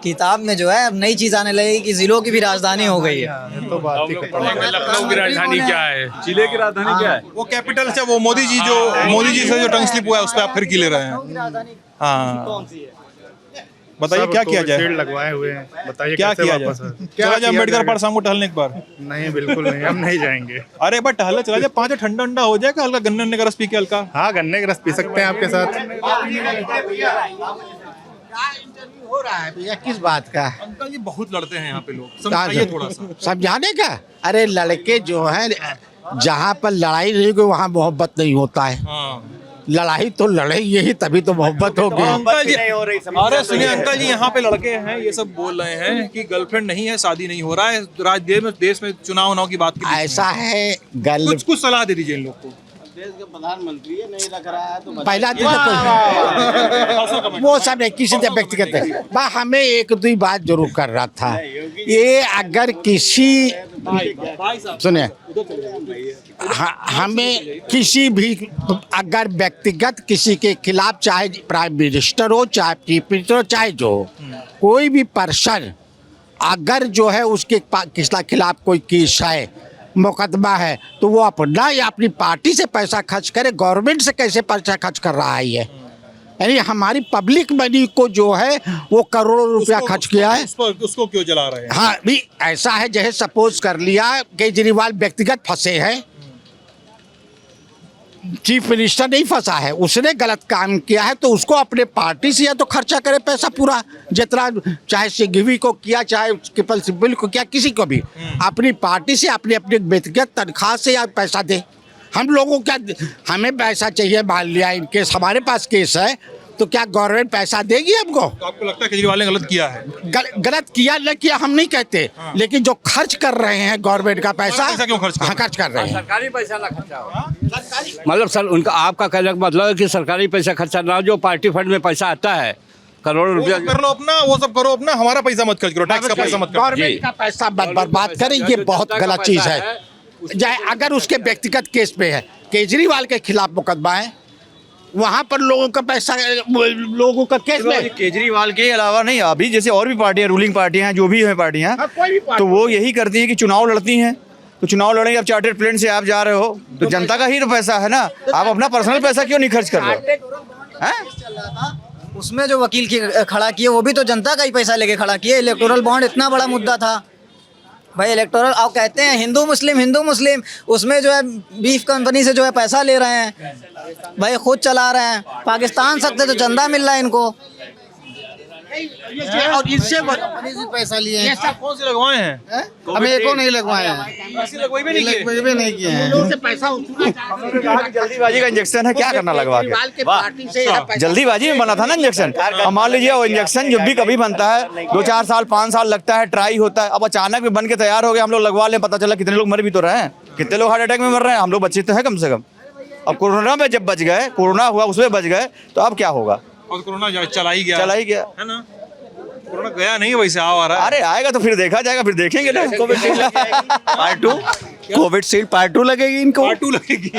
किताब में जो है अब नई चीज आने लगेगी कि जिलों की भी राजधानी हो गई है। तो बात ही लखनऊ की राजधानी क्या है? जिले की राजधानी क्या है? वो कैपिटल से वो मोदी जी से जो टंग स्लिप हुआ है उस पर आप फिर ले रहे हैं। हाँ बताइए क्या किया जाए? लगवाए हुए हैं, बताइए क्या किया जाए? चला जाए अम्बेडकर पार्क शाम को टहलने एक बार? नहीं बिल्कुल नहीं, हम नहीं जाएंगे। अरे बट टहलने चला जाए, 5 ठंडा ठंडा हो जाएगा, हल्का गन्ने का रस पी के हल्का। हाँ गन्ने का रस पी सकते हैं आपके साथ। हो रहा है भैया किस बात का? अंकल जी बहुत लड़ते हैं यहाँ पे लोग, समझाइए थोड़ा सा। समझाने का? अरे लड़के जो हैं जहाँ पर लड़ाई नहीं होगी वहाँ मोहब्बत नहीं होता है। लड़ाई तो लड़ेंगे ही तभी तो मोहब्बत होगी। अंकल जी अरे सुनिए अंकल जी, यहाँ पे लड़के हैं ये सब बोल रहे हैं कि गर्लफ्रेंड नहीं है, शादी नहीं हो रहा है, देश में चुनाव की बात की ऐसा है कुछ सलाह दे दीजिए इन लोग को। देश के प्रधानमंत्री नहीं रख रहा है तो पहला दिन तो वो सब नहीं, किसी से व्यक्तिगत है। हमें एक दो बात जरूर कर रहा था, ये अगर किसी सुनिए हमें किसी भी अगर व्यक्तिगत किसी के खिलाफ, चाहे प्राइम मिनिस्टर हो, चाहे चीफ मिनिस्टर हो, चाहे जो हो, कोई भी पर्सन अगर जो है उसके किसके खिलाफ कोई केस है, मुकदमा है, तो वो अपना या अपनी पार्टी से पैसा खर्च करे। गवर्नमेंट से कैसे पैसा खर्च कर रहा है ये? यानी हमारी पब्लिक मनी को जो है वो करोड़ों रुपया खर्च किया है, उसको क्यों जला रहे हैं? हाँ भी ऐसा है जैसे सपोज कर लिया केजरीवाल व्यक्तिगत फंसे हैं, चीफ मिनिस्टर नहीं फंसा है, उसने गलत काम किया है तो उसको अपने पार्टी से या तो खर्चा करे पैसा पूरा जितना, चाहे सिंघवी को किया, चाहे कपिल सिब्बल को किया, किसी को भी अपनी पार्टी से अपने अपने व्यक्तिगत तनख्वाह से या पैसा दे। हम लोगों क्या, हमें पैसा चाहिए, मान लिया इन केस हमारे पास केस है तो क्या गवर्नमेंट पैसा देगी हमको? तो आपको लगता है केजरीवाल ने गलत किया है? गलत किया न किया हम नहीं कहते, लेकिन जो खर्च कर रहे हैं गवर्नमेंट का पैसा क्यों खर्च कर रहे हैं? सरकारी पैसा ना खर्चा हो, मतलब सर उनका आपका कहने का मतलब है कि सरकारी पैसा खर्चा ना हो, जो पार्टी फंड में पैसा आता है करोड़ों रुपया कर लो अपना, वो सब करो अपना, हमारा पैसा मत खर्च करो, टैक्स का पैसा मत करो। गवर्नमेंट का पैसा बर्बाद करें, ये बहुत गलत चीज है। चाहे अगर उसके व्यक्तिगत केस पे है, केजरीवाल के खिलाफ मुकदमा है, वहाँ पर लोगों का पैसा, लोगों का केस में केजरीवाल के अलावा नहीं, अभी जैसे और भी पार्टियां, रूलिंग पार्टियां हैं, जो भी हैं पार्टियां, तो वो यही करती हैं कि चुनाव लड़ती हैं। तो चुनाव लड़ेंगे, अब चार्टर्ड प्लेन से आप जा रहे हो तो जनता का ही तो पैसा है ना, आप अपना पर्सनल पैसा क्यों नहीं खर्च कर रहे हो? उसमें जो वकील की खड़ा किए वो भी तो जनता का ही पैसा लेके खड़ा किए। इलेक्टोरल बॉन्ड इतना बड़ा मुद्दा था भाई, इलेक्टोरल आप कहते हैं हिंदू मुस्लिम, उसमें जो है बीफ कंपनी से जो है पैसा ले रहे हैं भाई, खुद चला रहे हैं। पाकिस्तान सकते तो चंदा मिल रहा है इनको, और इससे पैसा लिए हैं। कौन से लगवाए हैं? हमें एको नहीं लगवाए हैं, लगवाए नहीं किए हैं। पैसा जल्दीबाजी का इंजेक्शन है, क्या करना लगवा के? जल्दीबाजी में बना था ना इंजेक्शन। अब मान लीजिए वो इंजेक्शन जब भी कभी बनता है 2-4 साल 5 साल लगता है, ट्राई होता है, अब अचानक में बन के तैयार हो गया, हम लोग लगवा लें, पता चला कितने लोग मर भी तो रहे हैं, कितने लोग हार्ट अटैक में मर रहे हैं, हम लोग बचे तो हैं कम से कम। अब कोरोना में जब बच गए, कोरोना हुआ उसमें बच गए, तो अब क्या होगा? और कोरोना चला ही गया है ना, कोरोना गया नहीं, वैसे आ रहा है। अरे आएगा तो फिर देखा जाएगा, फिर देखेंगे ना। कोविड पार्ट 2 लगेगी इनको, पार्ट 2 लगेगी।